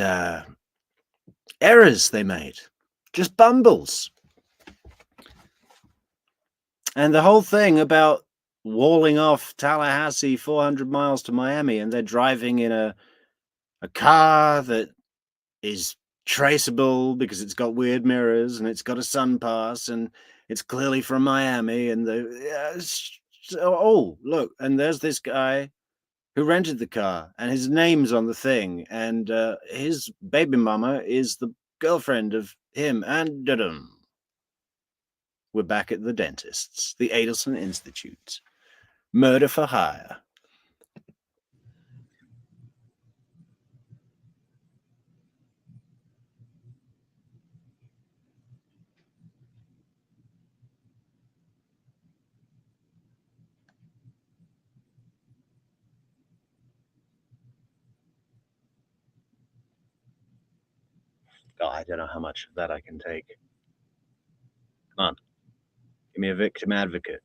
errors they made. Just bumbles. And the whole thing about walling off Tallahassee 400 miles to Miami, and they're driving in a car that is traceable because it's got weird mirrors and it's got a sun pass and it's clearly from Miami. And look, and there's this guy who rented the car and his name's on the thing, and his baby mama is the girlfriend of him, and we're back at the dentist's, the Adelson Institute. Murder for hire. Oh, I don't know how much of that I can take. Come on. Give me a victim advocate.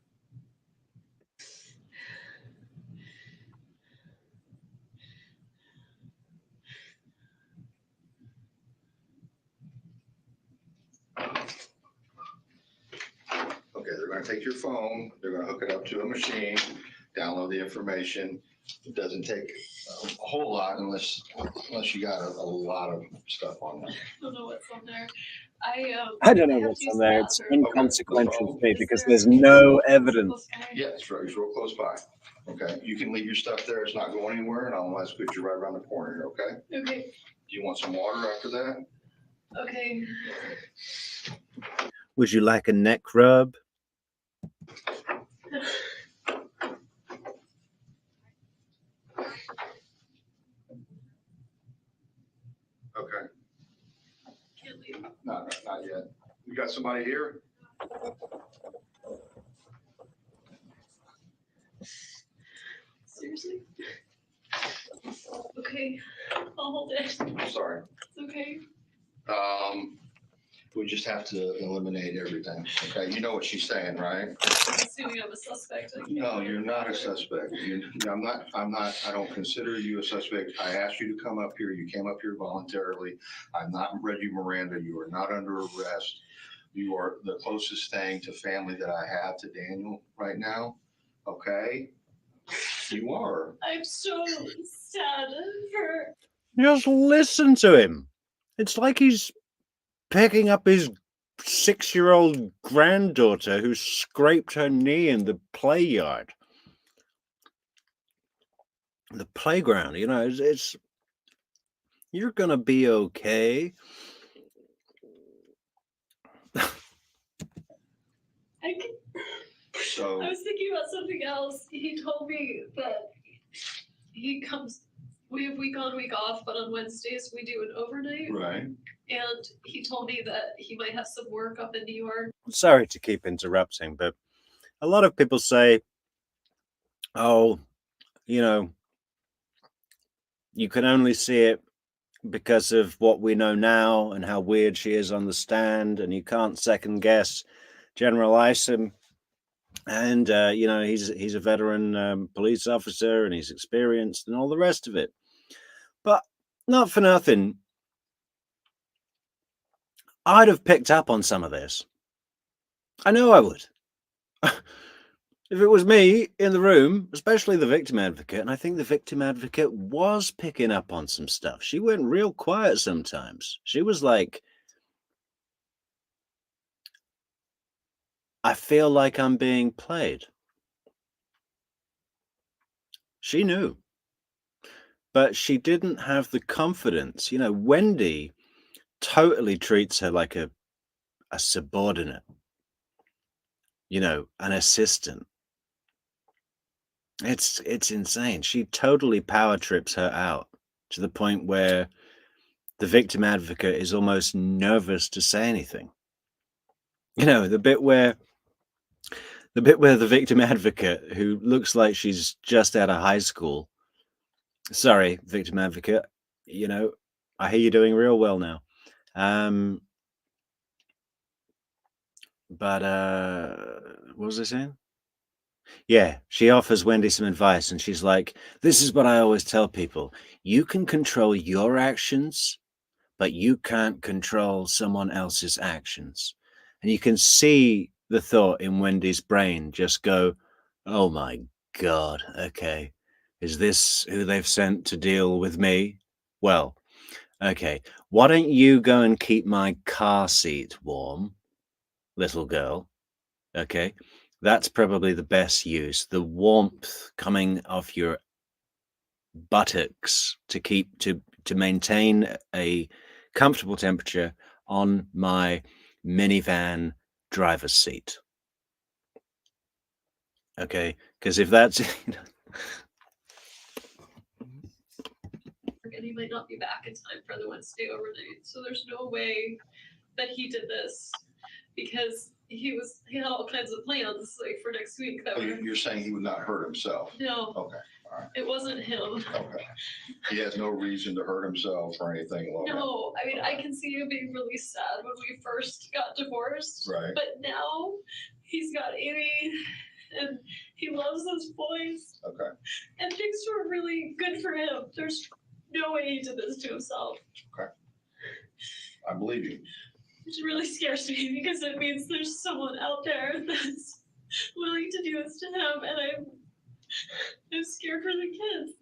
Okay, they're gonna take your phone, they're gonna hook it up to a machine, download the information. It doesn't take a whole lot unless you got a lot of stuff on there. I don't know what's on there. I don't know have what's to use on the there. It's bathroom. inconsequential to me Is because there- there's no evidence. Yeah, it's real close by. Okay, you can leave your stuff there, it's not going anywhere, and I'll ask you right around the corner here, okay? Okay, Do you want some water after that? okay. Would you like a neck rub? Okay, Can't leave. not yet. You got somebody here? Seriously? Okay, I'll hold it. I'm sorry. It's okay. We just have to eliminate everything, okay? You know what she's saying, right? Assuming I'm a suspect. I can't No, do you're it. not a suspect. I don't consider you a suspect. I asked you to come up here. You came up here voluntarily. I'm not Reggie Miranda. You are not under arrest. You are the closest thing to family that I have to Daniel right now, okay? You are. I'm so sad for. Just listen to him. It's like he's picking up his 6-year-old granddaughter who scraped her knee in the play yard. The playground, you know, it's you're gonna be okay. I can, So, I was thinking about something else. He told me that he comes. We have week on, week off, but on Wednesdays we do an overnight. right. And he told me that he might have some work up in New York. Sorry to keep interrupting, but a lot of people say, oh, you know, you can only see it because of what we know now and how weird she is on the stand, and you can't second guess General Isom. And you know, he's a veteran police officer, and he's experienced, and all the rest of it. But not for nothing, I'd have picked up on some of this. I know I would. If it was me in the room, especially the victim advocate, and I think the victim advocate was picking up on some stuff. She went real quiet sometimes. She was like, I feel like I'm being played. She knew. But she didn't have the confidence. You know, Wendy totally treats her like a subordinate, you know, an assistant. It's insane. She totally power trips her out to the point where the victim advocate is almost nervous to say anything. You know, the bit where the victim advocate, who looks like she's just out of high school, sorry, victim advocate, you know, I hear you're doing real well now. But what was I saying? Yeah, she offers Wendy some advice, and she's like, this is what I always tell people. You can control your actions, but you can't control someone else's actions. And you can see the thought in Wendy's brain just go, oh my God, okay. Is this who they've sent to deal with me? Well, okay. Why don't you go and keep my car seat warm, little girl? Okay. That's probably the best use. The warmth coming off your buttocks to maintain a comfortable temperature on my minivan driver's seat. Okay, because if that's And he might not be back in time for the Wednesday overnight. So there's no way that he did this because he had all kinds of plans like for next week that So were you're saying he would not hurt himself? no, Okay, all right. it wasn't him. Okay. He has no reason to hurt himself or anything along that. No, I mean I can see him being really sad when we first got divorced. Right. But now he's got Amy and he loves those boys. Okay. And things were really good for him. There's no way he did this to himself. I believe you. Which really scares me because it means there's someone out there that's willing to do this to him, and I'm scared for the kids.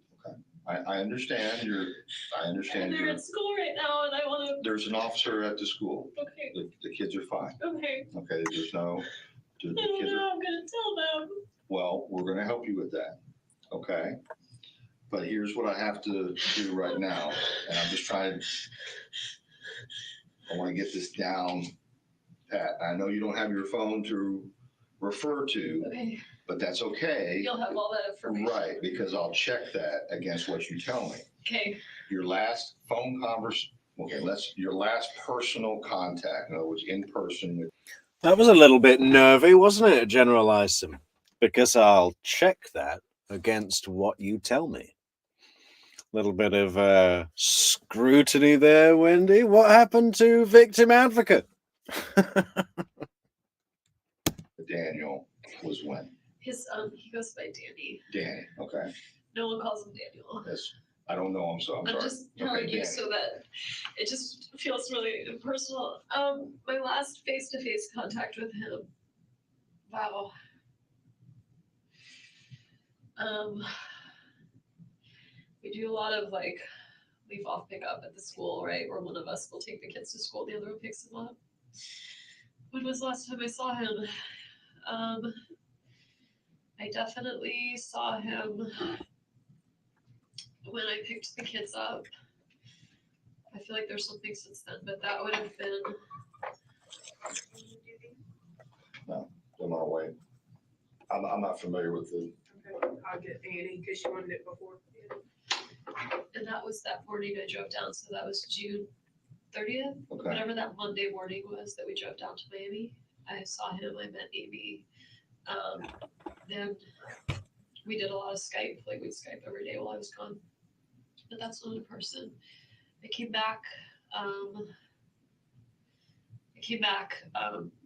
I understand I understand And they're at school right now, and I want to. There's an officer at the school. Okay. The kids are fine. Okay. Okay, there's no. I don't know. I'm gonna tell them. Well, we're gonna help you with that. Okay. But here's what I have to do right now, and I'm just trying. I want to get this down, Pat. I know you don't have your phone to refer to. Okay. But that's okay. You'll have all that information. Right, because I'll check that against what you tell me. Okay. Your last phone conversation, okay, your last personal contact, in other words, in person with. That was a little bit nervy, wasn't it, General Isom? Because I'll check that against what you tell me. A little bit of scrutiny there, Wendy. What happened to victim advocate? Daniel was when? He goes by Danny. Danny, okay. No one calls him Daniel. Yes, I don't know him, so I'm sorry. I'm just telling you so that it just feels really impersonal. My last face-to-face contact with him. Wow. We do a lot of like leave off pickup at the school, right? Where one of us will take the kids to school, the other one picks them up. When was the last time I saw him? I definitely saw him when I picked the kids up. I feel like there's something since then, but that would have been. No, I'm not away. I'm not familiar with the. Okay, I'll get Annie because she wanted it before. And that was that morning I drove down, so that was June 30th, Okay. whatever that Monday morning was that we drove down to Miami. I saw him, I met Amy. Then we did a lot of Skype, like we'd Skype every day while I was gone. But that's not in person. I came back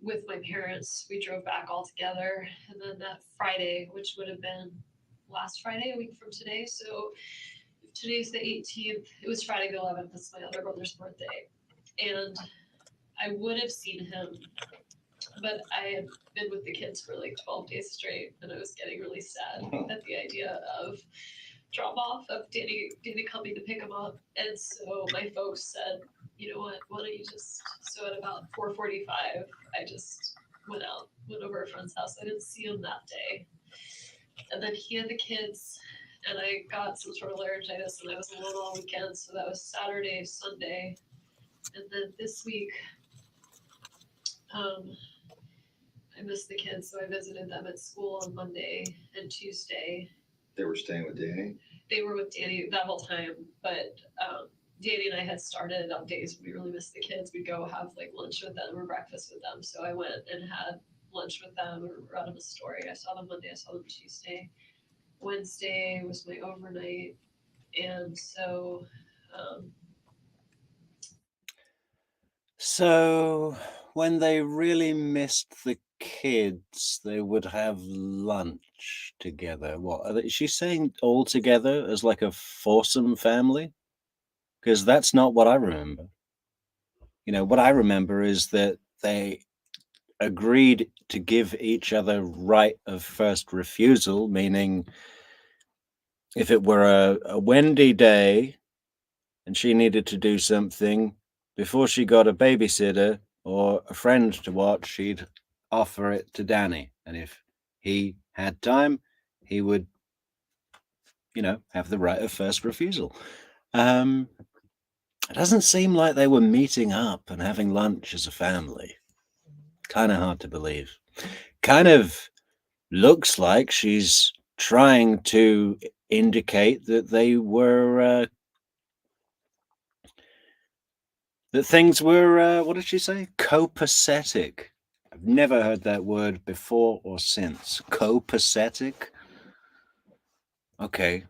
with my parents. We drove back all together. And then that Friday, which would have been last Friday, a week from today. So today's the 18th. It was Friday the 11th. That's my other brother's birthday. And I would have seen him, but I had been with the kids for like 12 days straight, and I was getting really sad at the idea of drop off of Danny coming to pick him up. And so my folks said, you know what, why don't you just, so at about 4:45, I just went over a friend's house. I didn't see him that day. And then he had the kids, and I got some sort of laryngitis, and I was alone all weekend. So that was Saturday, Sunday. And then this week, I missed the kids, so I visited them at school on Monday and Tuesday. They were staying with Danny? They were with Danny that whole time, but Danny and I had started on days when we really missed the kids. We'd go have like lunch with them or breakfast with them. So I went and had lunch with them or read them a story. I saw them Monday, I saw them Tuesday. Wednesday was my overnight. And so So when they really missed the kids, they would have lunch together. What is she saying? All together as like a foursome family? Because that's not what I remember. You know, what I remember is that they agreed to give each other right of first refusal, meaning if it were a Wendy day and she needed to do something, before she got a babysitter or a friend to watch, she'd offer it to Danny. And if he had time, he would, you know, have the right of first refusal. It doesn't seem like they were meeting up and having lunch as a family. Kind of hard to believe. Kind of looks like she's trying to indicate that they were that things were, what did she say? Copacetic. I've never heard that word before or since. Copacetic? Okay.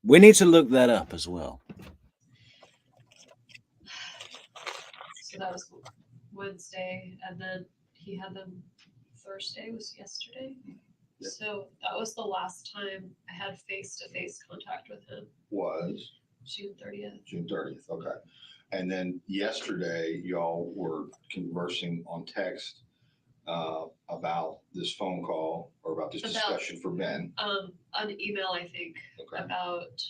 We need to look that up as well. so that was Wednesday, and then he had them Thursday was yesterday. Yeah. So that was the last time I had face-to-face contact with him. Was June 30th. June 30th, okay. And then yesterday, y'all were conversing on text about this phone call or about this discussion for Ben. On email, I think, Okay. about,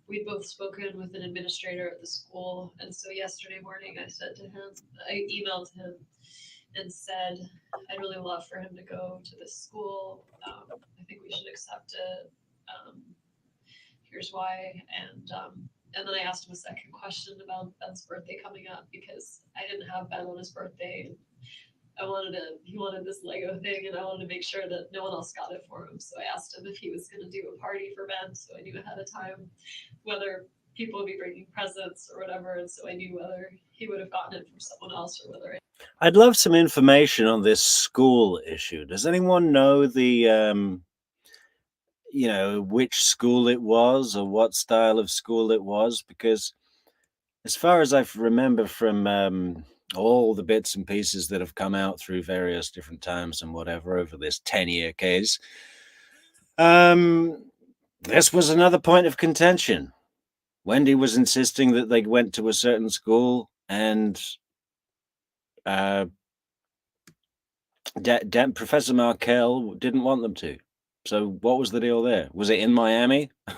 we'd both spoken with an administrator at the school. And so yesterday morning, I emailed him and said, I'd really love for him to go to this school. I think we should accept it. Here's why. And then I asked him a second question about Ben's birthday coming up because I didn't have Ben on his birthday. He wanted this Lego thing, and I wanted to make sure that no one else got it for him. So I asked him if he was going to do a party for Ben, so I knew ahead of time whether people would be bringing presents or whatever, and so I knew whether he would have gotten it from someone else or whether. I'd love some information on this school issue. Does anyone know the which school it was or what style of school it was? Because as far as I remember from all the bits and pieces that have come out through various different times and whatever over this 10-year case, this was another point of contention. Wendy was insisting that they went to a certain school, and Professor Markel didn't want them to. So what was the deal there? Was it in Miami? I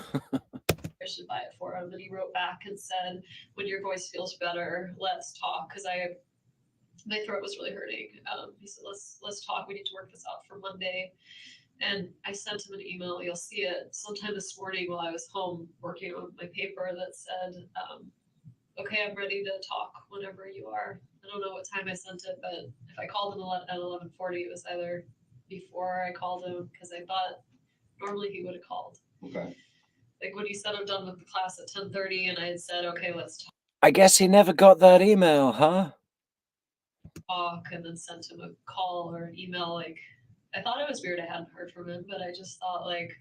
should buy it for him. And he wrote back and said, when your voice feels better, let's talk. Because my throat was really hurting. He said, let's talk. We need to work this out for Monday. And I sent him an email. You'll see it sometime this morning while I was home working on my paper that said, okay, I'm ready to talk whenever you are. I don't know what time I sent it, but if I called him at 11:40, it was either before I called him because I thought normally he would have called. Okay. Like when he said I'm done with the class at 10:30, and I had said, okay, let's I guess he never got that email, huh? talk, and then sent him a call or an email. Like I thought it was weird I hadn't heard from him, but I just thought like,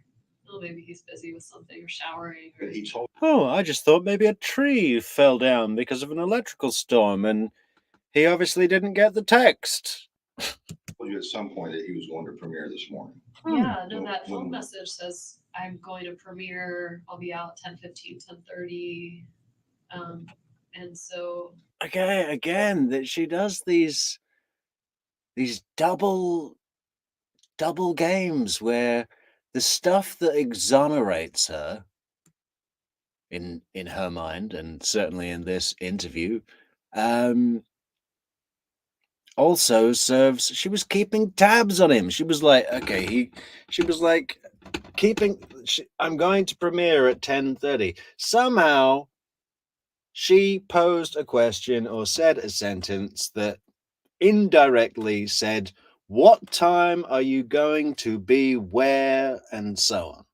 oh, maybe he's busy with something or showering. Or... But he told Oh, I just thought maybe a tree fell down because of an electrical storm, and he obviously didn't get the text. you at some point that he was going to premiere this morning. Yeah, no, that phone message says I'm going to premiere. I'll be out 10:15, 10:30. And so Again, that she does these double games where the stuff that exonerates her in her mind, and certainly in this interview, also serves. She was keeping tabs on him. She was like, okay, she was like I'm going to premiere at 10:30. Somehow she posed a question or said a sentence that indirectly said, what time are you going to be where, and so on,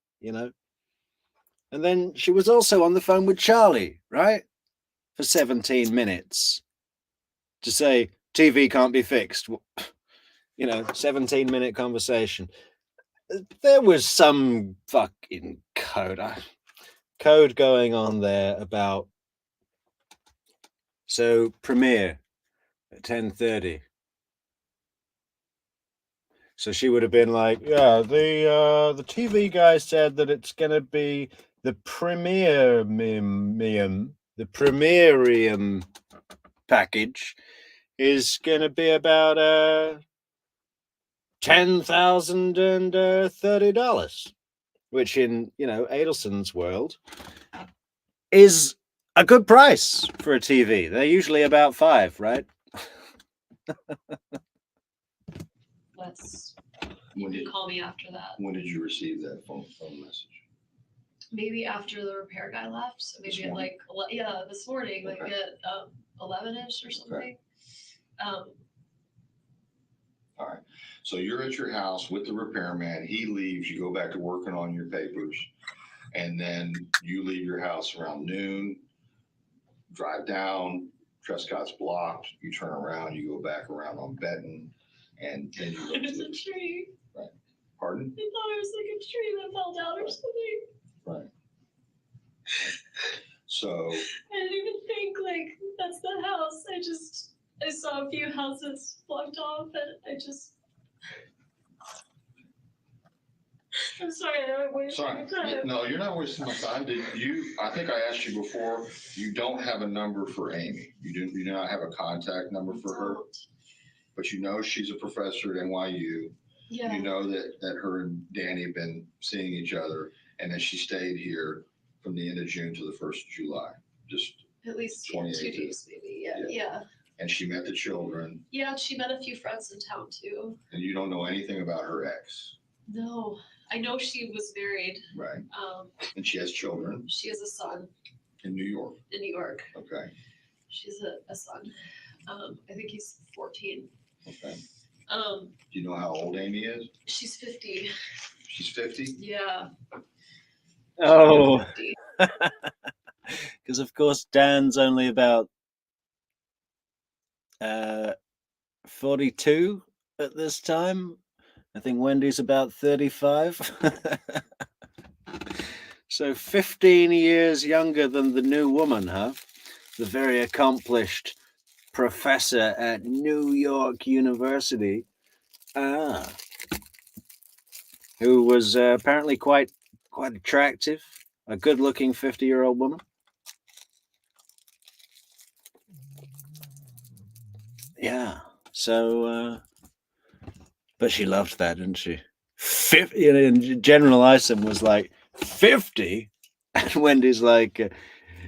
And then she was also on the phone with Charlie, right? For 17 minutes to say, TV can't be fixed. 17-minute conversation. There was some fucking code going on there about, so premiere at 10:30. So she would have been like, yeah, the TV guy said that it's going to be the premierium package is going to be about $10,030, which in, Adelson's world is a good price for a TV. They're usually about $5, right? When did, call me after that. when did you receive that phone message? Maybe after the repair guy left. So maybe at like, this morning, like Okay. at 11-ish or something. Okay. All right. So you're at your house with the repairman. He leaves. You go back to working on your papers. And then you leave your house around noon, drive down, Trescott's blocked. You turn around, you go back around on Benton, and then you go to There's a tree. Right. Pardon? I thought it was like a tree that fell down or something. Right. So I didn't even think like that's the house. I saw a few houses blocked off, and I just I'm sorry, I wasted Sorry, your time. no, you're not wasting my time. I think I asked you before, you don't have a number for Amy. You do not have a contact number for her, Don't. but you know she's a professor at NYU. Yeah. You know that her and Danny have been seeing each other, and that she stayed here from the end of June to the 1st of July. Just, At least 28 2 days. days, maybe. Yeah. Yeah. Yeah. and she met the children, Yeah. She met a few friends in town too. and you don't know anything about her ex, No, I know she was married. right? Um, And she has children she has a son in New York. in New York. Okay, She's a son. I think he's 14. okay. Um, Do you know how old Amy is? she's 50. She's 50? Yeah. Oh, 50. because of course Dan's only about 42 at this time. I think Wendy's about 35. So 15 years younger than the new woman, huh? The very accomplished professor at New York University. Ah. Who was apparently quite attractive. A good-looking 50-year-old woman. Yeah. So but she loved that, didn't she? 50, and General Isom was like, 50? And Wendy's like,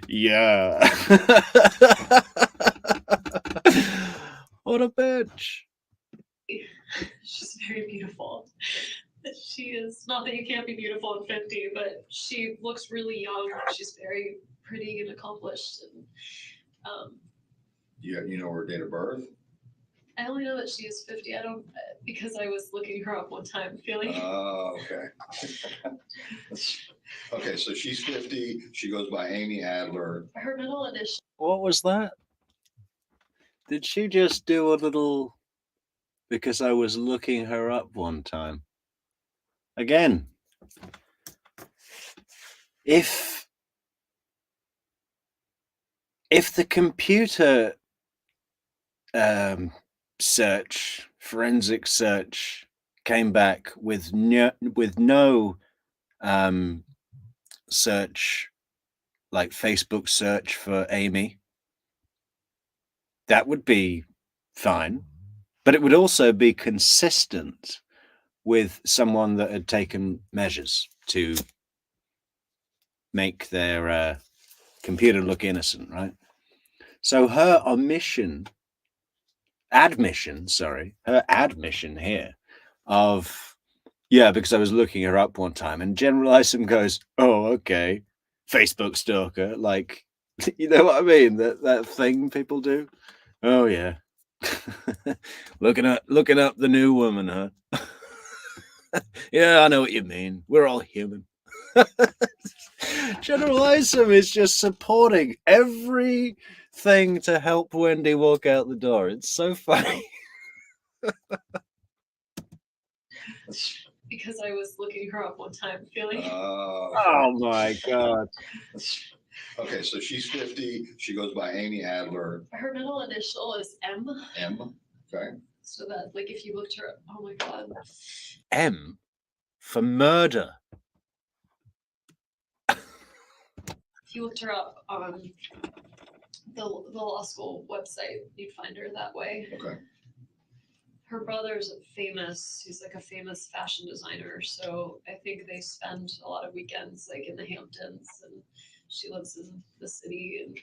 yeah. What a bitch. She's very beautiful. She is, not that you can't be beautiful at 50, but she looks really young. She's very pretty and accomplished. And You know her date of birth? I only know that she is 50. I don't, because I was looking her up one time, feeling. Oh, okay. Okay, so she's 50. She goes by Amy Adler. Her middle initial. What was that? Did she just do a little, because I was looking her up one time? Again, if the computer search, forensic search, came back with no search, like Facebook search for Amy, that would be fine, but it would also be consistent with someone that had taken measures to make their computer look innocent, right? So her admission here of, yeah, because I was looking her up one time, and General Isom goes, oh, okay, Facebook stalker, like, you know what I mean? That thing people do. Oh yeah, looking up the new woman, huh? Yeah, I know what you mean. We're all human. General Isom is just supporting everything to help Wendy walk out the door. It's so funny. Because I was looking her up one time, feeling. Oh my God. Okay, so she's 50. She goes by Amy Adler. Her middle initial is M. M. Okay. So that, like, if you looked her up, oh my God. M for murder. If you looked her up on the law school website, you'd find her that way. Okay. Her brother's famous. He's like a famous fashion designer. So I think they spend a lot of weekends like in the Hamptons, and she lives in the city. And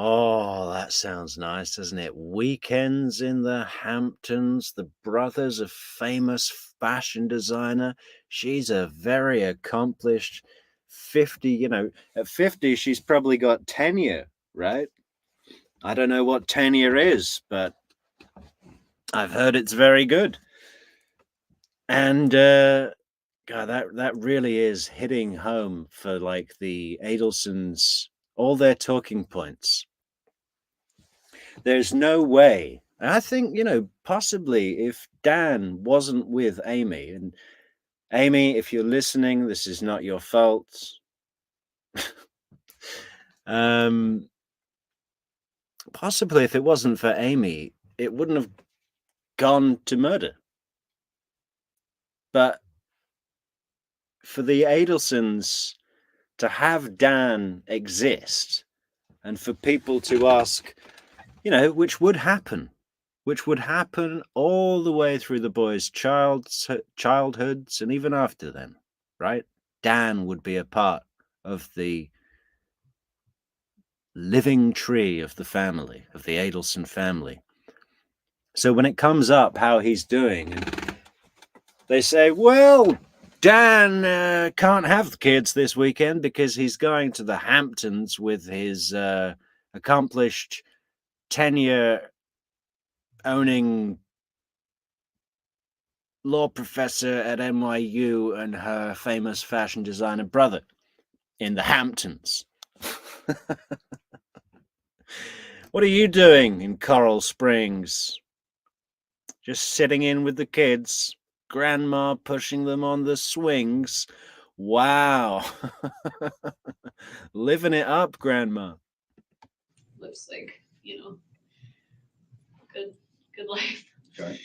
Oh, that sounds nice, doesn't it? Weekends in the Hamptons. The brother's a famous fashion designer. She's a very accomplished 50, at 50, she's probably got tenure, right? I don't know what tenure is, but I've heard it's very good. And God, that really is hitting home for like the Adelsons, all their talking points. There's no way. I think, possibly if Dan wasn't with Amy, and Amy, if you're listening, this is not your fault. Possibly if it wasn't for Amy, it wouldn't have gone to murder. But for the Adelsons to have Dan exist and for people to ask, which would happen all the way through the boys' childhoods and even after then, right? Dan would be a part of the living tree of the family, of the Adelson family. So when it comes up how he's doing, and they say, well, Dan can't have the kids this weekend because he's going to the Hamptons with his accomplished tenure owning law professor at NYU and her famous fashion designer brother in the Hamptons. What are you doing in Coral Springs? Just sitting in with the kids, grandma pushing them on the swings. Wow. Living it up, grandma. Looks like, good life. Okay.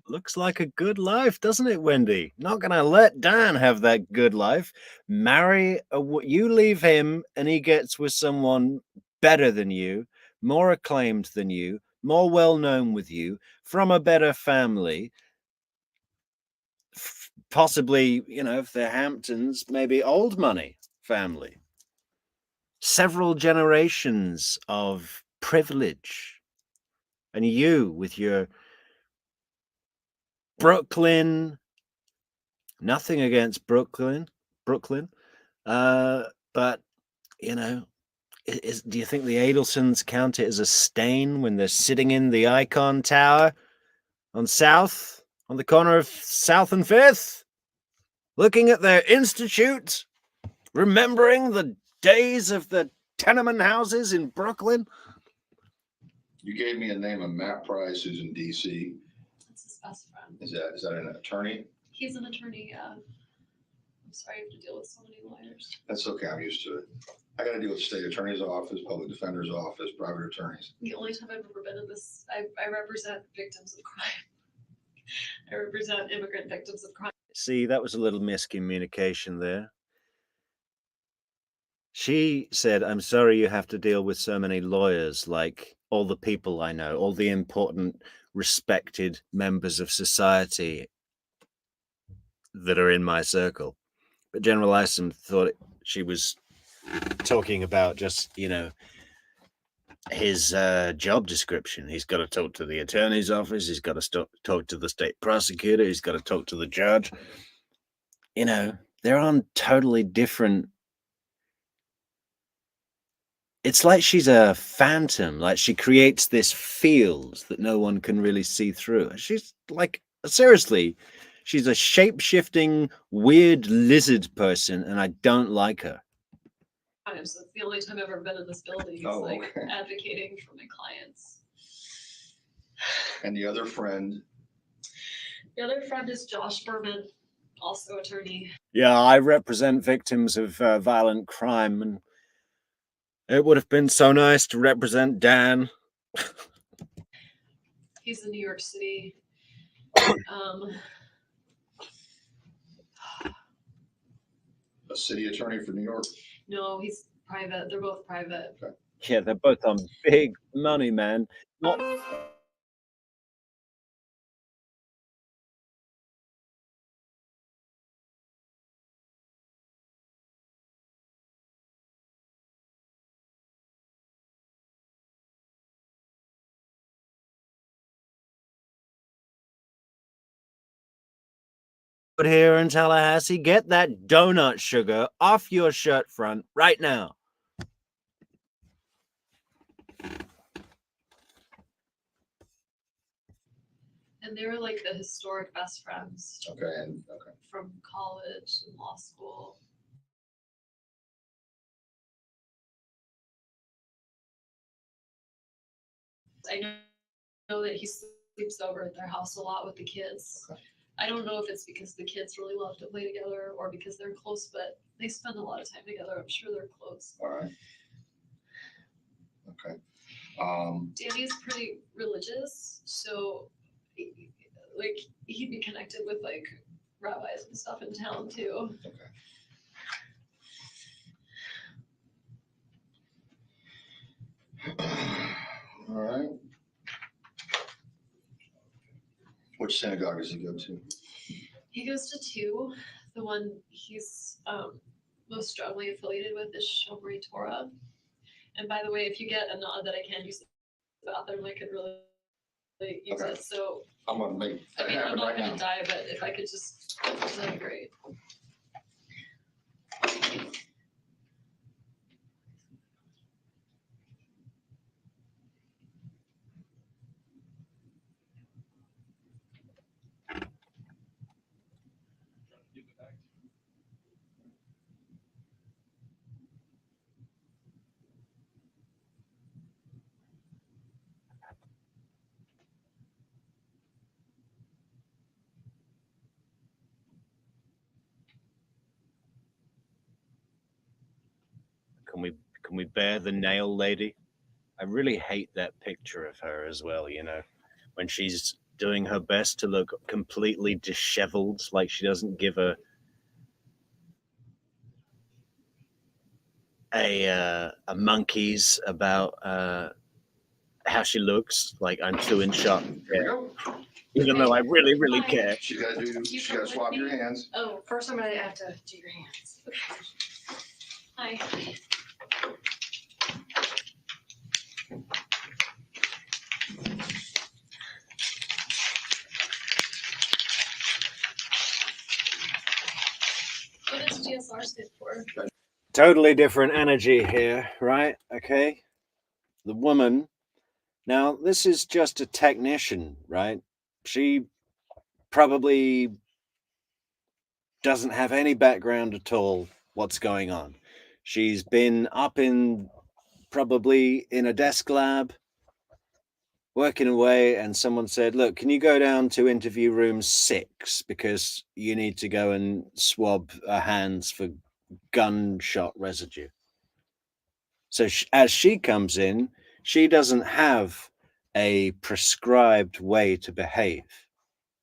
Looks like a good life, doesn't it, Wendy? Not gonna let Dan have that good life. You leave him and he gets with someone better than you, more acclaimed than you, more well-known with you, from a better family. Possibly, if they're Hamptons, maybe old money family. Several generations of privilege. And you with your Brooklyn, nothing against Brooklyn, but do you think the Adelsons count it as a stain when they're sitting in the Icon Tower on the corner of South and Fifth, looking at their institute, remembering the days of the tenement houses in Brooklyn? You gave me a name of Matt Price, who's in DC. That's his best friend. Is that an attorney? He's an attorney, yeah. I'm sorry I have to deal with so many lawyers. That's okay. I'm used to it. I got to deal with the state attorney's office, public defender's office, private attorneys. The only time I've ever been in this, I represent victims of crime. I represent immigrant victims of crime. See, that was a little miscommunication there. She said, I'm sorry you have to deal with so many lawyers, like all the people I know, all the important, respected members of society that are in my circle. But General Isom thought she was talking about just, his job description. He's got to talk to the attorney's office. He's got to talk to the state prosecutor. He's got to talk to the judge. They're on totally different. It's like she's a phantom. Like she creates this field that no one can really see through. She's like, seriously, she's a shape-shifting, weird lizard person, and I don't like her. It's the only time I've ever been in this building. He's advocating for my clients. And the other friend? The other friend is Josh Berman, also attorney. Yeah, I represent victims of violent crime, and it would have been so nice to represent Dan. He's in New York City. A city attorney for New York? No, he's private. They're both private. Okay. Yeah, they're both on big money, man. Not here in Tallahassee. Get that donut sugar off your shirt front right now. And they were like the historic best friends. Okay. From college and law school. I know that he sleeps over at their house a lot with the kids. Okay. I don't know if it's because the kids really love to play together or because they're close, but they spend a lot of time together. I'm sure they're close. All right. Okay. Danny's pretty religious, so like he'd be connected with like rabbis and stuff in town too. All right. Which synagogue does he go to? He goes to two. The one he's most strongly affiliated with is Shomrei Torah. And by the way, if you get a nod that I can use the bathroom, I could really use Okay. it. So I'm gonna make I that mean, I'm happen not right gonna now. die, but if I could just, that'd be great. Can we bear the nail lady? I really hate that picture of her as well, you know, when she's doing her best to look completely disheveled, like she doesn't give a monkey's about how she looks. Like I'm too in shock, Here we go. even though I really Hi. care. She gotta do, You she gotta come swap with your me? hands. Oh, First, I'm gonna have to do your hands. hi. What does GSR stand for? Totally different energy here, right? Okay. The woman. Now, this is just a technician, right? She probably doesn't have any background at all what's going on. She's been up in probably in a desk lab working away, and someone said, look, can you go down to interview room 6 because you need to go and swab hands for gunshot residue. So as she comes in, she doesn't have a prescribed way to behave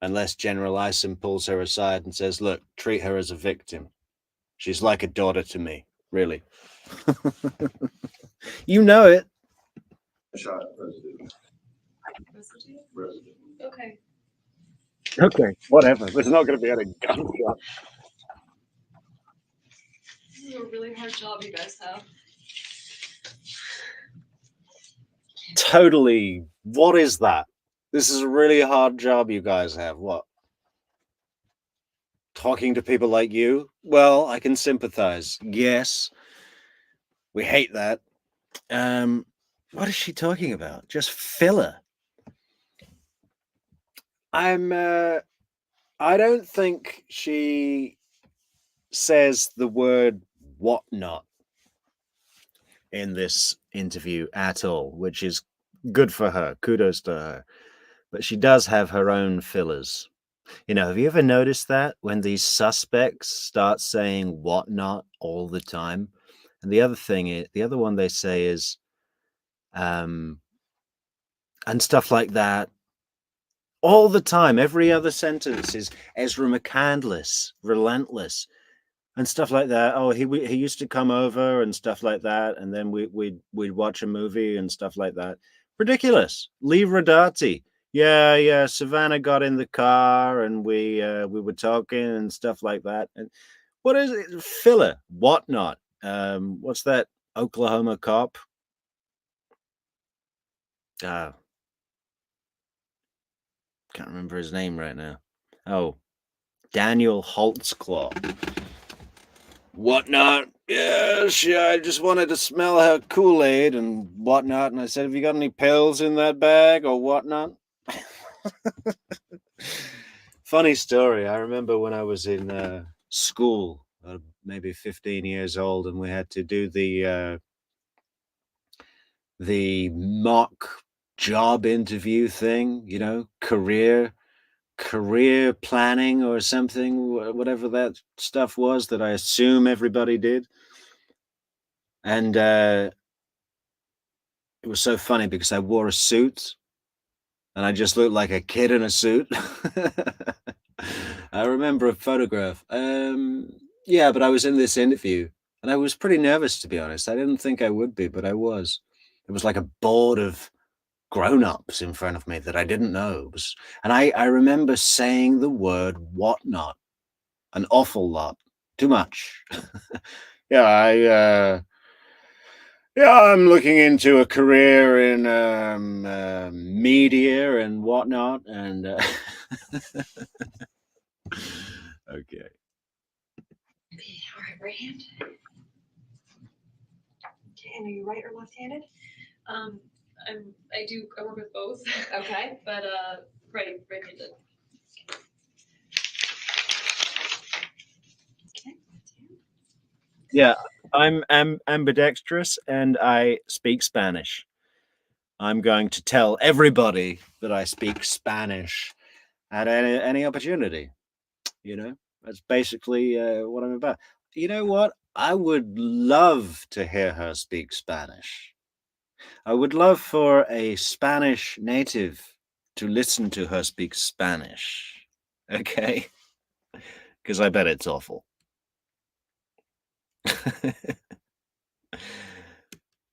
unless General Ison pulls her aside and says, look, treat her as a victim. She's like a daughter to me, really. You know it. Shot residue. Residue? Residue. Okay. Okay, whatever. There's not going to be any gunshot. This is a really hard job you guys have. Totally. What is that? This is a really hard job you guys have. What? Talking to people like you? Well, I can sympathize. Yes. We hate that. What is she talking about? Just filler. I don't think she says the word whatnot in this interview at all, which is good for her. Kudos to her. But she does have her own fillers. You know, have you ever noticed that when these suspects start saying whatnot all the time? And the other one they say is, and stuff like that all the time. Every other sentence is Ezra McCandless, relentless, and stuff like that. Oh, he used to come over and stuff like that, and then we'd watch a movie and stuff like that. Ridiculous. Lee Radati. Yeah. Savannah got in the car and we were talking and stuff like that. And what is it? Filler. Whatnot. What's that Oklahoma cop? Can't remember his name right now. Oh, Daniel Holtzclaw. Whatnot. Yes, yeah, I just wanted to smell her Kool-Aid and whatnot. And I said, have you got any pills in that bag or whatnot? Funny story. I remember when I was in school, maybe 15 years old, and we had to do the mock job interview thing, you know, career planning or something, whatever that stuff was that I assume everybody did. And it was so funny because I wore a suit and I just looked like a kid in a suit. I remember a photograph. Yeah, but I was in this interview and I was pretty nervous, to be honest. I didn't think I would be, but I was. It was like a board of grown-ups in front of me that I didn't know. And I remember saying the word whatnot an awful lot. Too much. Yeah, I'm looking into a career in media and whatnot, and okay. Okay, all right, right hand. Okay, and are you right or left-handed? I work with both. Okay. But right-handed. Okay. Yeah, I'm ambidextrous and I speak Spanish. I'm going to tell everybody that I speak Spanish at any opportunity. You know, that's basically what I'm about. You know what? I would love to hear her speak Spanish. I would love for a Spanish native to listen to her speak Spanish. Okay? Because I bet it's awful.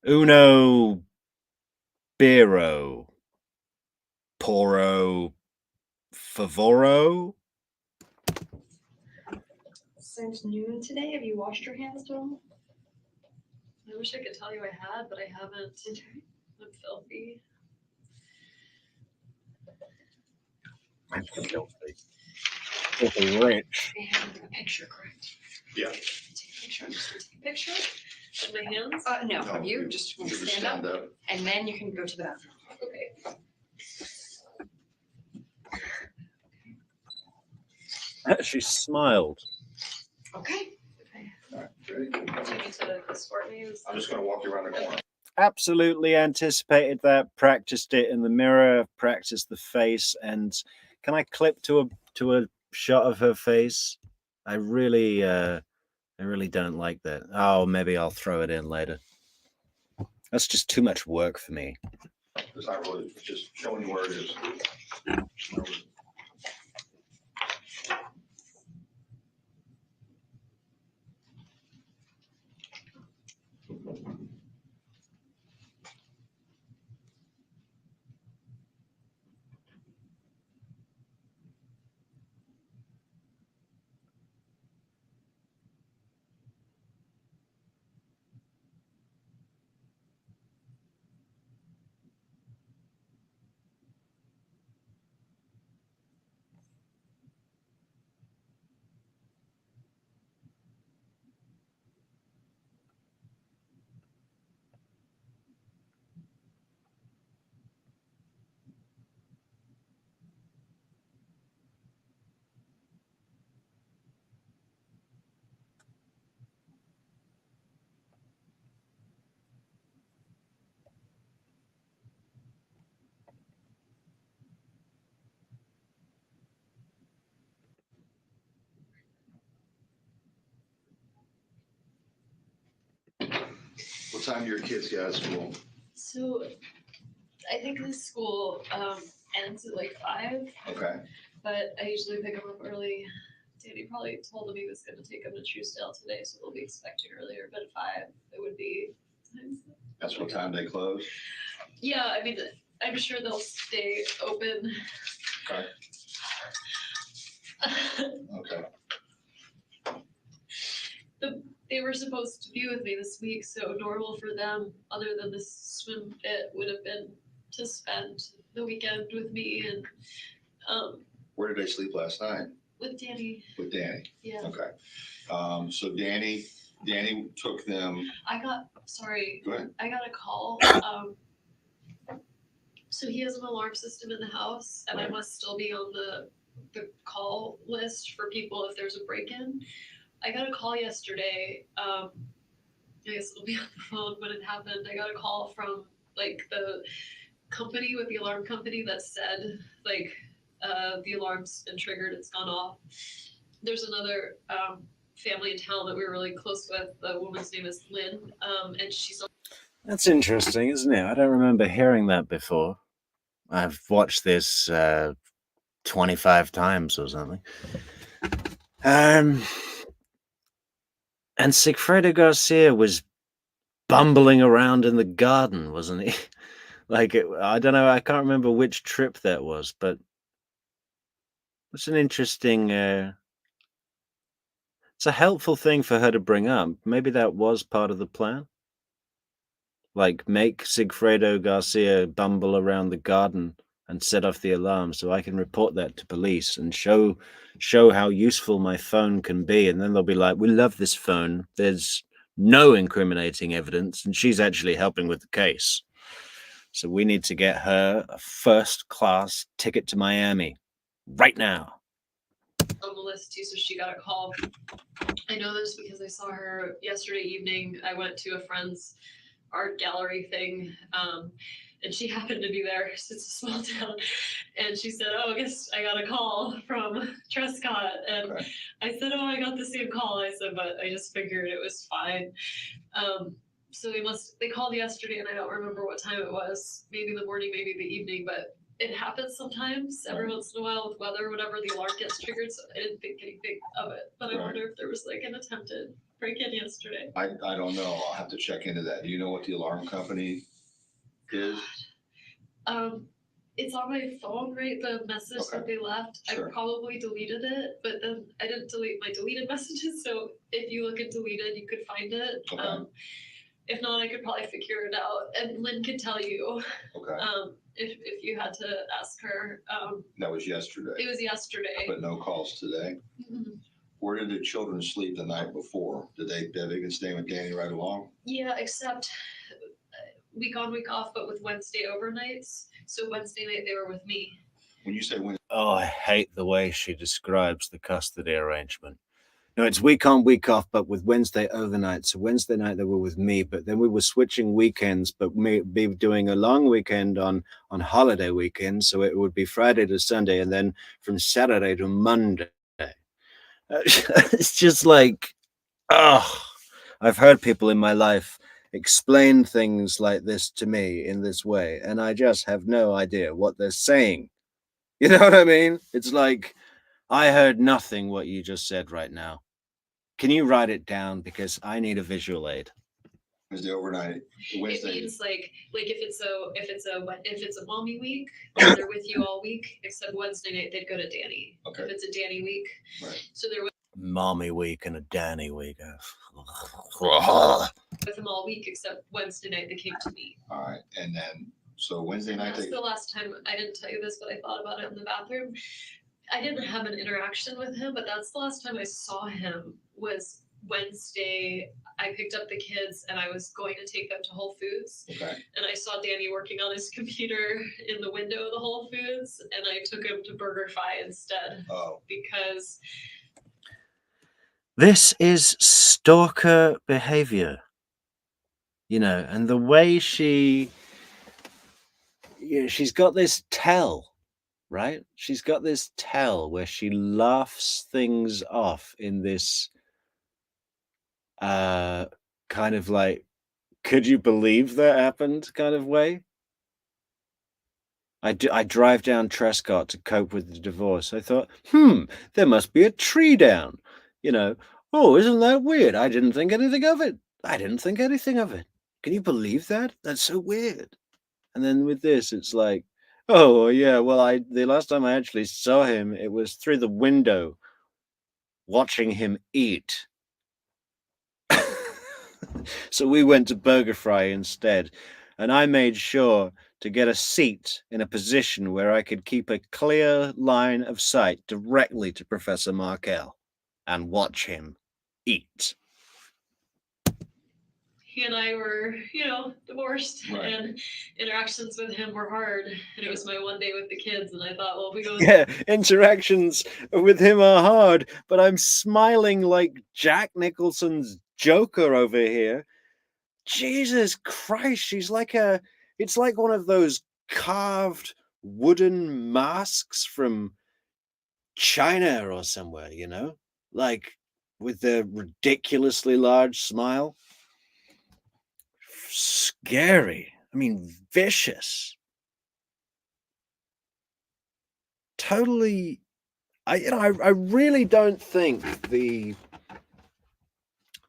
Uno Biro Poro Favoro. Since noon today, have you washed your hands at all? I wish I could tell you I had, but I haven't. I'm filthy. I'm filthy. Filthy rich. And a picture, correct? Yeah. Take a picture. I'm just gonna take a Picture of my hands. No, No, of you, just you just stand up, and then you can go to the bathroom. Okay. She smiled. Okay. All right, ready? Do you need to escort me? I'm just gonna walk you around the corner. Absolutely anticipated that, practiced it in the mirror, practiced the face, and can I clip to a shot of her face? I really don't like that. Oh, maybe I'll throw it in later. That's just too much work for me. It's not really, just showing you where it is. What time do your kids get out of school? So I think this school ends at like 5, Okay, but I usually pick them up early. Danny probably told him he was going to take them to Truesdale today, so they'll be expecting earlier. But at 5, it would be. that's what time they close? Yeah, I mean, I'm sure they'll stay open. Okay. Okay, They were supposed to be with me this week, so normal for them, other than this swim bit, would have been to spend the weekend with me and where did they sleep last night? with Danny. With Danny? Yeah. Okay, so Danny took them, Sorry, go ahead. I got a call. So he has an alarm system in the house, and I Right. must still be on the call list for people if there's a break-in. I got a call yesterday. I guess it'll be on the phone when it happened. I got a call from like the company with the alarm company that said like the alarm's been triggered, it's gone off. There's another family in town that we were really close with. The woman's name is Lynn, and she's. That's interesting, isn't it? I don't remember hearing that before. I've watched this 25 times or something. And Sigfredo Garcia was bumbling around in the garden, wasn't he? Like, I don't know, I can't remember which trip that was, but it's an interesting, it's a helpful thing for her to bring up. Maybe that was part of the plan. Like, make Sigfredo Garcia bumble around the garden and set off the alarm so I can report that to police and show how useful my phone can be. And then they'll be like, we love this phone. There's no incriminating evidence, and she's actually helping with the case. So we need to get her a first-class ticket to Miami right now. On the list too, so she got a call. I know this because I saw her yesterday evening. I went to a friend's art gallery thing, and she happened to be there. It's a small town, and she said, "Oh, I guess I got a call from Trescott," and Okay. I said, "Oh, I got the same call." I said, "But I just figured it was fine." So they called yesterday, and I don't remember what time it was. Maybe the morning, maybe the evening, but it happens sometimes every once in a while with weather, whenever the alarm gets triggered. So I didn't think anything of it, but I Right. wonder if there was like an attempted break-in yesterday. I don't know. I'll have to check into that. Do you know what the alarm company is? It's on my phone, right? The message Okay. that they left. Sure. I probably deleted it, but then I didn't delete my deleted messages. So if you look at deleted, you could find it. Okay. If not, I could probably figure it out, and Lynn could tell you. Okay. If you had to ask her. That was yesterday. It was yesterday. But no calls today. Mhm. Where did the children sleep the night before? Did they been staying with Danny right along? Yeah, except week on, week off, but with Wednesday overnights. So Wednesday night they were with me. When you say Wednesday, Oh, I hate the way she describes the custody arrangement. No, it's week on, week off, but with Wednesday overnight. So Wednesday night they were with me, but then we were switching weekends, but be doing a long weekend on holiday weekends. So it would be Friday to Sunday, and then from Saturday to Monday. It's just like, oh, I've heard people in my life explain things like this to me in this way, and I just have no idea what they're saying. You know what I mean? It's like, I heard nothing what you just said right now. Can you write it down, because I need a visual aid? overnight. It Wednesday. means like if it's a mommy week, then they're with you all week. Except Wednesday night they'd go to Danny. Okay. If it's a Danny week, Right. so they're Mommy week and a Danny week. with them all week. Except Wednesday night they came to me. All right. And then, so Wednesday night, That's the last time. I didn't tell you this, but I thought about it in the bathroom. I didn't have an interaction with him, but that's the last time I saw him was Wednesday. I picked up the kids and I was going to take them to Whole Foods. okay. And I saw Danny working on his computer in the window of the Whole Foods, and I took him to BurgerFi instead Oh, because This is stalker behavior, you know, and the way she's got this tell, right? She's got this tell where she laughs things off in this kind of like, could you believe that happened kind of way. I drive down Trescott to cope with the divorce. I thought, there must be a tree down. You know, oh, isn't that weird? I didn't think anything of it. I didn't think anything of it. Can you believe that? That's so weird. And then with this, it's like, oh, yeah, well, the last time I actually saw him, it was through the window watching him eat. So we went to BurgerFi instead, and I made sure to get a seat in a position where I could keep a clear line of sight directly to Professor Markel and watch him eat. he and I were, divorced, Right. and interactions with him were hard. And it was my one day with the kids, and I thought, well, if we go. Yeah, interactions with him are hard, but I'm smiling like Jack Nicholson's Joker over here. Jesus Christ, it's like one of those carved wooden masks from China or somewhere, you know, like with the ridiculously large smile. Scary. I mean, vicious. totally. I really don't think the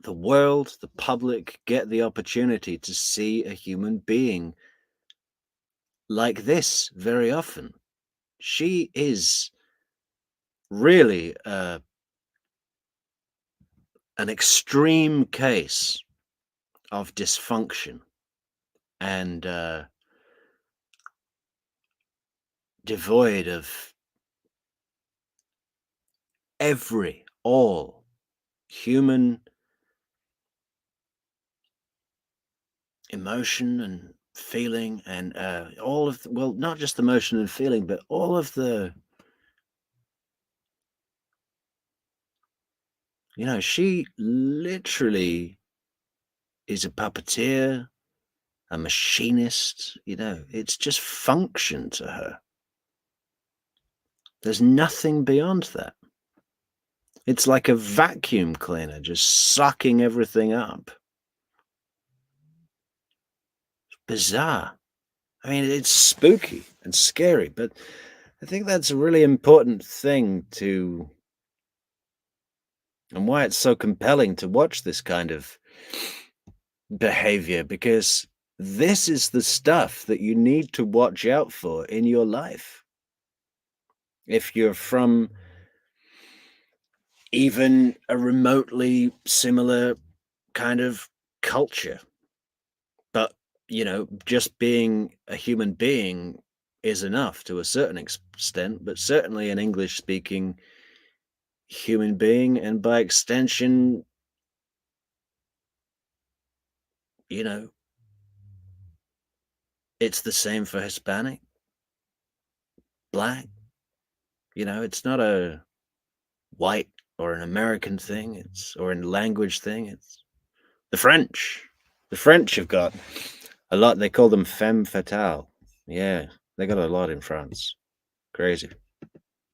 world, the public, get the opportunity to see a human being like this very often. She is really an extreme case of dysfunction and devoid of all human emotion and feeling, and all of well, not just emotion and feeling, but all of the, she literally is a puppeteer, a machinist. It's just function to her. There's nothing beyond that. It's like a vacuum cleaner just sucking everything up. Bizarre. I mean, it's spooky and scary, but I think that's a really important thing and why it's so compelling to watch this kind of behavior, because this is the stuff that you need to watch out for in your life. If you're from even a remotely similar kind of culture, but just being a human being is enough to a certain extent, but certainly an English speaking human being, and by extension, you know it's the same for Hispanic, Black. It's not a white or an American thing, or a language thing. It's the French. The French have got a lot. They call them femme fatale. Yeah, they got a lot in France. Crazy.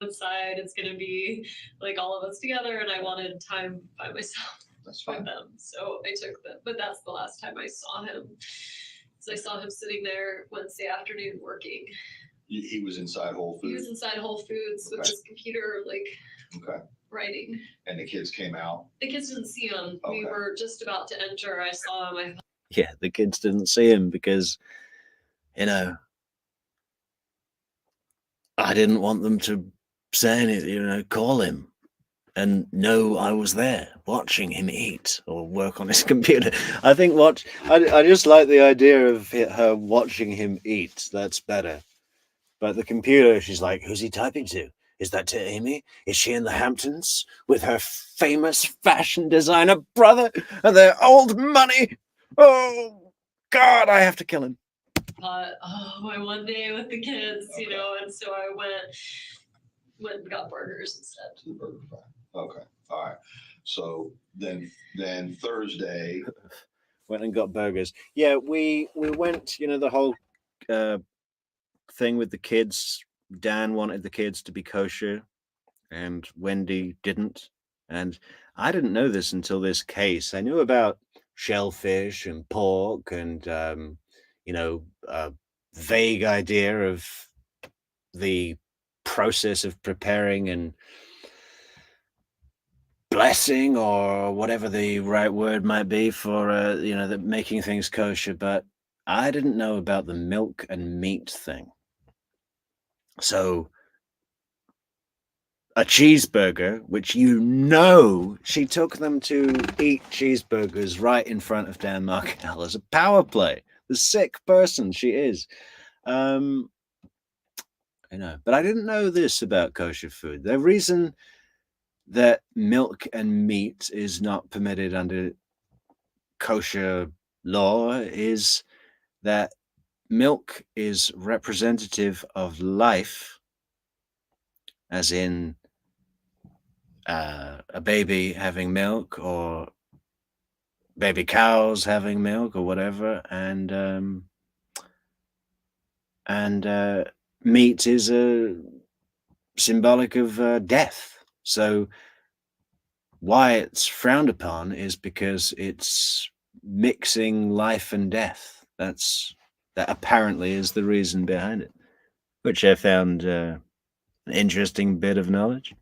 Outside, it's gonna be like all of us together, and I wanted time by myself That's with fine. them. So I took them, but that's the last time I saw him. So I saw him sitting there Wednesday afternoon working. He was inside Whole He was Foods. inside Whole Foods with Okay. his computer, like Okay. writing. And the kids came out. The kids didn't see him. We Okay. were just about to enter. I saw him. I thought, Yeah, the kids didn't see him because, I didn't want them to say anything, call him and know I was there watching him eat or work on his computer. I think I just like the idea of her watching him eat. That's better. But the computer, she's like, who's he typing to? Is that to Amy? Is she in the Hamptons with her famous fashion designer brother and their old money? Oh, God, I have to kill him. oh, my one day with the kids, and so I went and got burgers instead. To the Burger Fry. Okay. All right. So then Thursday. Went and got burgers. Yeah, we went, the whole thing with the kids. Dan wanted the kids to be kosher and Wendy didn't. And I didn't know this until this case. I knew about shellfish and pork and, a vague idea of the process of preparing and blessing, or whatever the right word might be for, making things kosher. But I didn't know about the milk and meat thing. So a cheeseburger, which she took them to eat cheeseburgers right in front of Dan Markinell as a power play. The sick person she is. But I didn't know this about kosher food. The reason that milk and meat is not permitted under kosher law is that milk is representative of life, as in a baby having milk, or baby cows having milk, or whatever, and meat is symbolic of death. So why it's frowned upon is because it's mixing life and death. That apparently is the reason behind it, which I found An interesting bit of knowledge.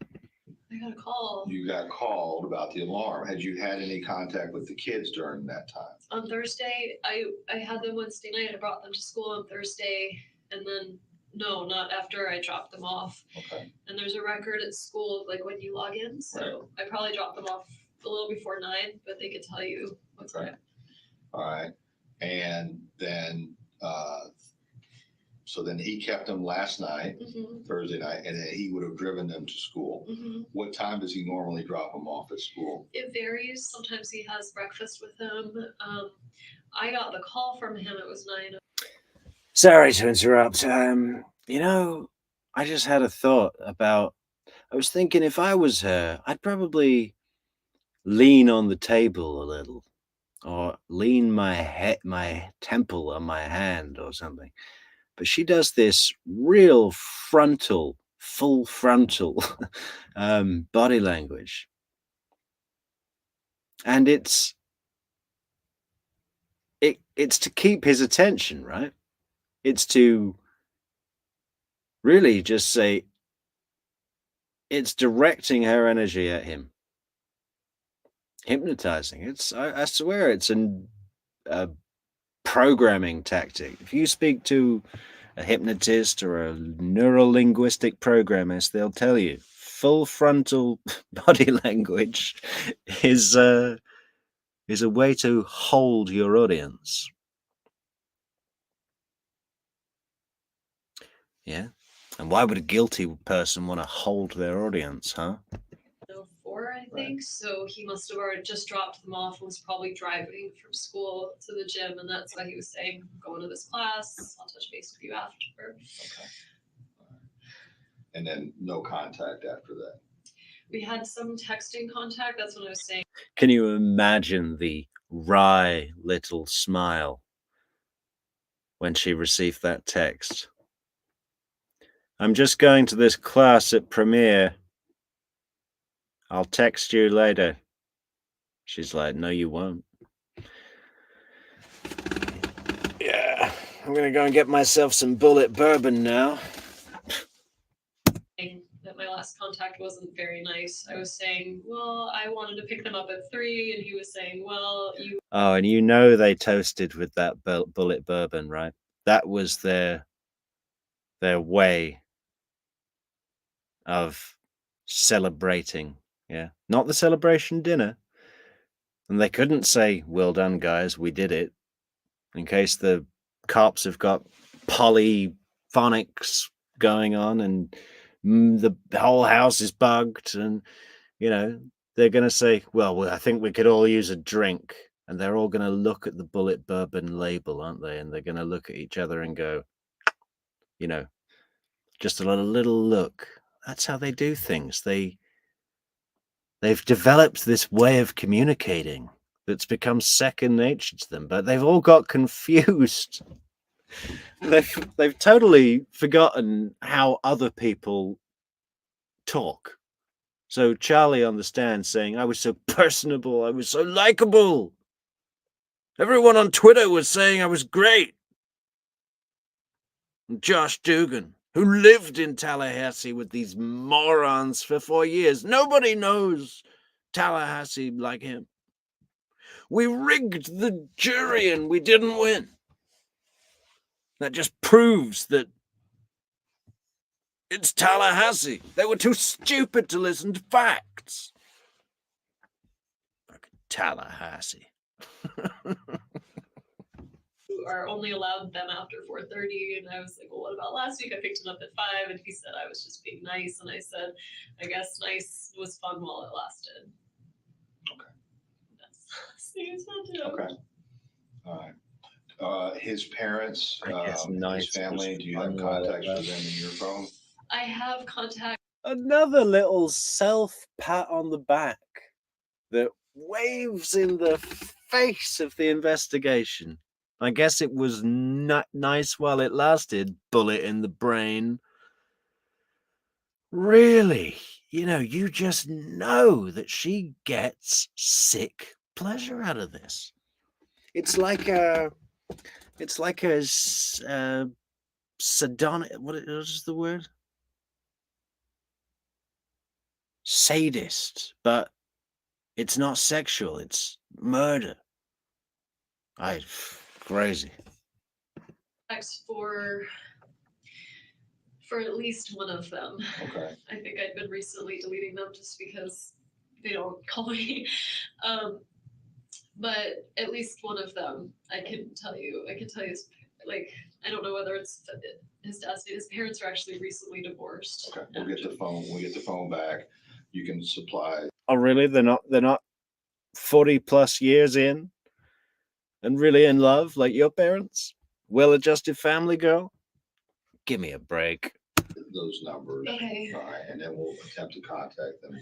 I got a call You got called about the alarm. Had you had any contact with the kids during that time? on Thursday. I had them Wednesday night. I brought them to school on Thursday, and then no, not after I dropped them off. Okay. And there's a record at school of like when you log in. So I probably dropped them off a little before 9, but they could tell you what's Okay. time. All right. And then, so then he kept them last night, Thursday night, and then he would have driven them to school. What time does he normally drop them off at school? It varies. Sometimes he has breakfast with them. I got the call from him. It was 9. Sorry to interrupt. You know, I just had a thought about. I was thinking if I was her, I'd probably lean on the table a little, or lean my temple on my hand, or something. But she does this real frontal, full frontal body language, and it's to keep his attention, right? It's to really just say it's directing her energy at him, hypnotizing. I swear it's a programming tactic. If you speak to a hypnotist or a neurolinguistic programmist, they'll tell you full frontal body language is a way to hold your audience. Yeah. And why would a guilty person want to hold their audience, huh? 4, I think. So he must have already just dropped them off and was probably driving from school to the gym, and that's why he was saying, "I'm going to this class. I'll touch base with you after." Okay. And then no contact after that. We had some texting contact. That's when I was saying. Can you imagine the wry little smile when she received that text? I'm just going to this class at Premiere. I'll text you later. She's like, no, you won't. Yeah, I'm going to go and get myself some bullet bourbon now. That my last contact wasn't very nice. I was saying, well, I wanted to pick them up at 3, and he was saying, well, you. Oh, and you know they toasted with that bullet bourbon, right? That was their way of celebrating. Yeah, not the celebration dinner. And they couldn't say, well done, guys, we did it, in case the cops have got polyphonics going on and the whole house is bugged. And, you know, they're going to say, well, I think we could all use a drink. And they're all going to look at the bullet bourbon label, aren't they? And they're going to look at each other and go, you know, just a little look. That's how they do things. They've developed this way of communicating that's become second nature to them, but they've all got confused. They've totally forgotten how other people talk. So Charlie on the stand saying, I was so personable, I was so likable. Everyone on Twitter was saying I was great. And Josh Dugan, who lived in Tallahassee with these morons for 4 years. Nobody knows Tallahassee like him. We rigged the jury and we didn't win. That just proves that it's Tallahassee. They were too stupid to listen to facts. Fucking Tallahassee. Are only allowed them after 4:30, and I was like, well, what about last week? I picked him up at 5, and he said I was just being nice, and I said, I guess nice was fun while it lasted. Okay. That's okay. All right. His parents, his family, do you have contacts with them in your phone? I have contact. Another little self-pat on the back that waves in the face of the investigation. I guess it was nice while it lasted, bullet in the brain. Really? You know, you just know that she gets sick pleasure out of this. It's like a sardonic, what is the word? sadist, but it's not sexual, it's murder. Crazy. For at least one of them. Okay. I think I'd been recently deleting them just because they don't call me. But at least one of them, I can tell you, like, I don't know whether it's his dad's name. His parents are actually recently divorced. Okay. We'll get the phone. We'll get the phone back. You can supply. Oh, really? They're not 40 plus years in and really in love like your parents? Well-adjusted family girl? Give me a break. Those numbers. Okay. All right, and then we'll attempt to contact them.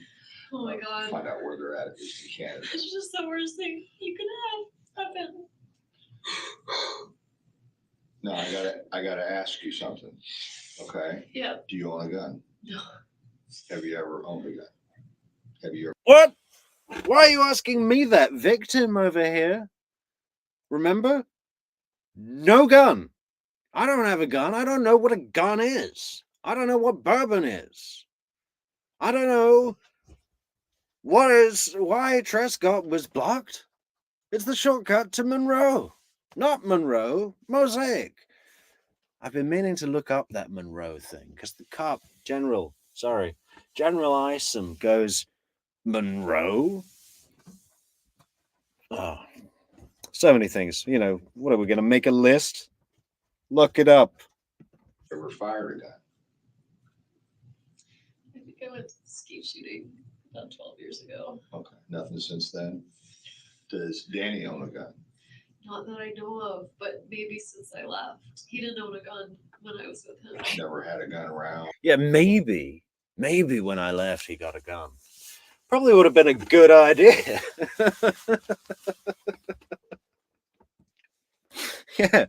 Oh my God. Find out where they're at least in Canada. It's just the worst thing you could have happen. Now I gotta ask you something. Okay. Yeah. Do you own a gun? No. Have you ever owned a gun? Have you ever? What? Why are you asking me that? Victim over here. Remember? No gun. I don't have a gun. I don't know what a gun is. I don't know what bourbon is. I don't know why Trescott was blocked. It's the shortcut to Monroe. Not Monroe, Mosaic. I've been meaning to look up that Monroe thing because the cop, General Isom goes, Monroe? Oh, so many things. You know, what are we going to make a list? Look it up. Ever fired a gun? I think I went skeet shooting about 12 years ago. Okay. Nothing since then. Does Danny own a gun? Not that I know of, but maybe since I left. He didn't own a gun when I was with him. Never had a gun around. Yeah, maybe when I left, he got a gun. Probably would have been a good idea. Yeah.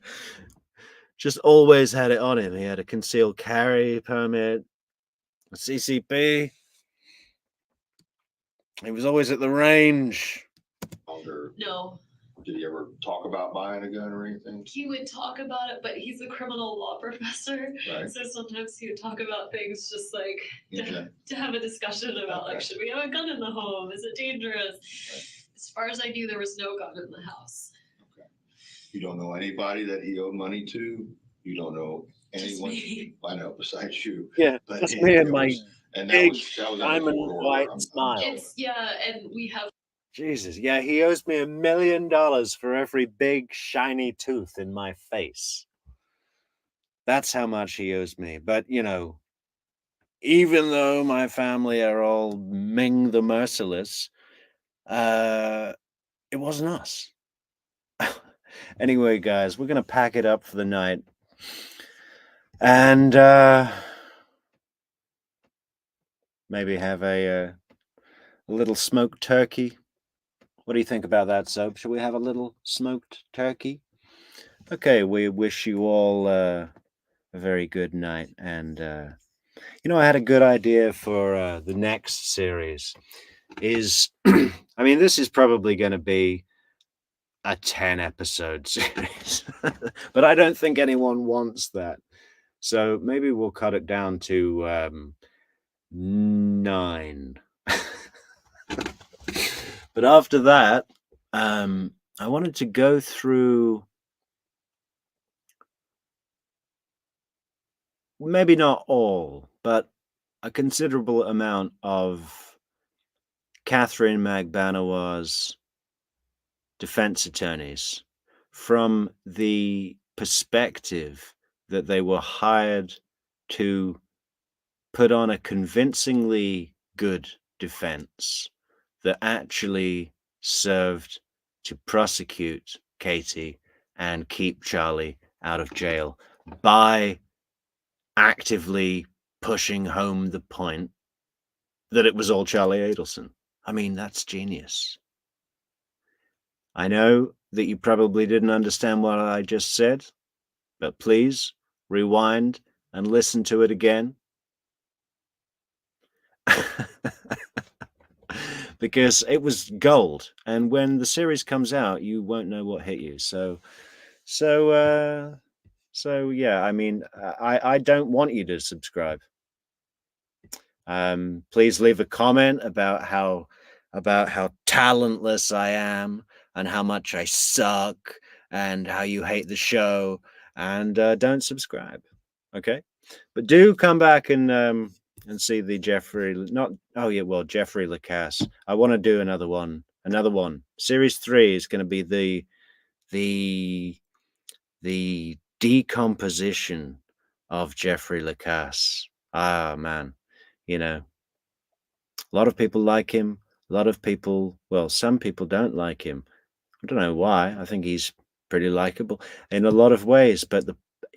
Just always had it on him. He had a concealed carry permit, a CCP. He was always at the range. Or No. did he ever talk about buying a gun or anything? He would talk about it, but he's a criminal law professor. Right. So sometimes he would talk about things just like Okay. to have a discussion about, like, Okay. should we have a gun in the home? Is it dangerous? Right. As far as I knew, there was no gun in the house. Okay. You don't know anybody that he owed money to? You don't know Just anyone? me. I know, besides you. Yeah, But that's me and my and big that was in a diamond court order. white I'm smile. It's, yeah, and we have Jesus, yeah, he owes me $1 million for every big shiny tooth in my face. That's how much he owes me. But, you know, even though my family are all Ming the Merciless, it wasn't us. Anyway, guys, we're going to pack it up for the night. And maybe have a little smoked turkey. What do you think about that, Soap? Should we have a little smoked turkey? Okay, we wish you all a very good night. And, you know, I had a good idea for the next series. I mean, this is probably going to be a 10-episode series. But I don't think anyone wants that. So maybe we'll cut it down to 9. But after that, I wanted to go through maybe not all, but a considerable amount of Catherine Magbanawara's defense attorneys from the perspective that they were hired to put on a convincingly good defense that actually served to prosecute Katie and keep Charlie out of jail by actively pushing home the point that it was all Charlie Adelson. I mean, that's genius. I know that you probably didn't understand what I just said, but please rewind and listen to it again. Because it was gold, and when the series comes out, you won't know what hit you. So yeah. I mean, I don't want you to subscribe. Please leave a comment about how talentless I am and how much I suck and how you hate the show, and don't subscribe. Okay, but do come back and see the Jeffrey Lacasse. I want to do another one. Series 3 is going to be the decomposition of Jeffrey Lacasse. Ah, man, a lot of people like him. A lot of people, well, some people don't like him. I don't know why. I think he's pretty likable in a lot of ways, but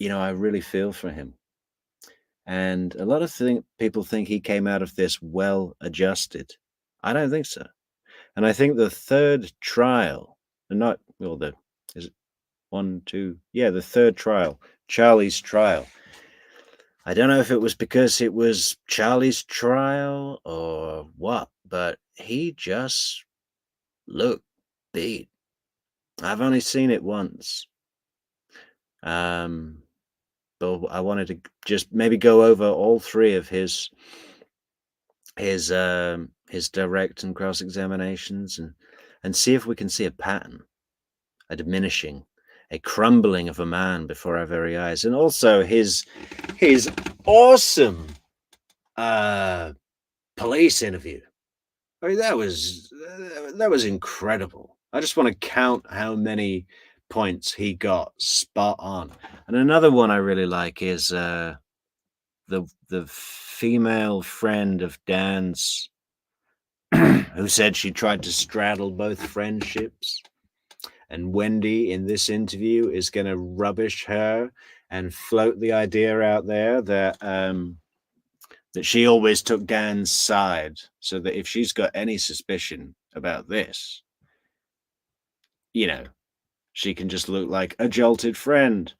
I really feel for him. And a lot of people think he came out of this well adjusted. I don't think so. And I think the third trial, is it 1, 2? Yeah, the third trial, Charlie's trial. I don't know if it was because it was Charlie's trial or what, but he just looked beat. I've only seen it once. But I wanted to just maybe go over all 3 of his direct and cross examinations and see if we can see a pattern, a diminishing, a crumbling of a man before our very eyes, and also his awesome police interview. I mean, that was incredible. I just want to count how many points he got spot on. And another one I really like is the female friend of Dan's who said she tried to straddle both friendships. And Wendy in this interview is going to rubbish her and float the idea out there that that she always took Dan's side, so that if she's got any suspicion about this, she can just look like a jolted friend.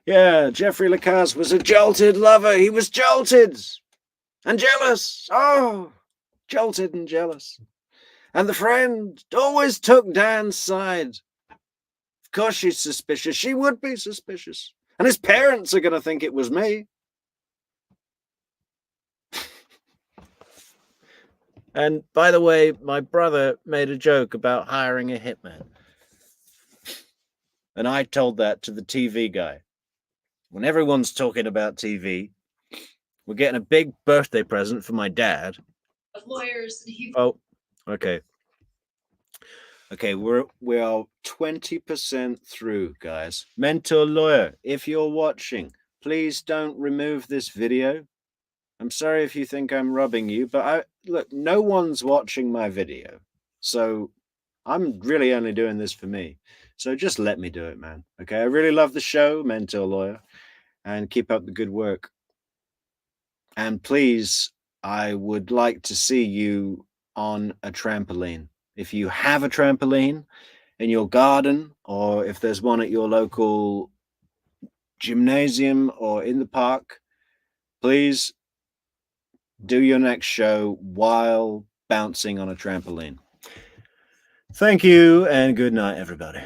Yeah, Jeffrey Lacasse was a jolted lover. He was jolted and jealous. Oh, jolted and jealous. And the friend always took Dan's side. Of course she's suspicious. She would be suspicious. And his parents are going to think it was me. And by the way, my brother made a joke about hiring a hitman. And I told that to the TV guy. When everyone's talking about TV, we're getting a big birthday present for my dad. Lawyers. Oh, okay. Okay, we are 20% through, guys. Mentor Lawyer, if you're watching, please don't remove this video. I'm sorry if you think I'm robbing you, but look, no one's watching my video. So I'm really only doing this for me. So just let me do it, man. Okay, I really love the show, Mentor Lawyer, and keep up the good work. And please, I would like to see you on a trampoline. If you have a trampoline in your garden, or if there's one at your local gymnasium or in the park, please do your next show while bouncing on a trampoline. Thank you, and good night, everybody.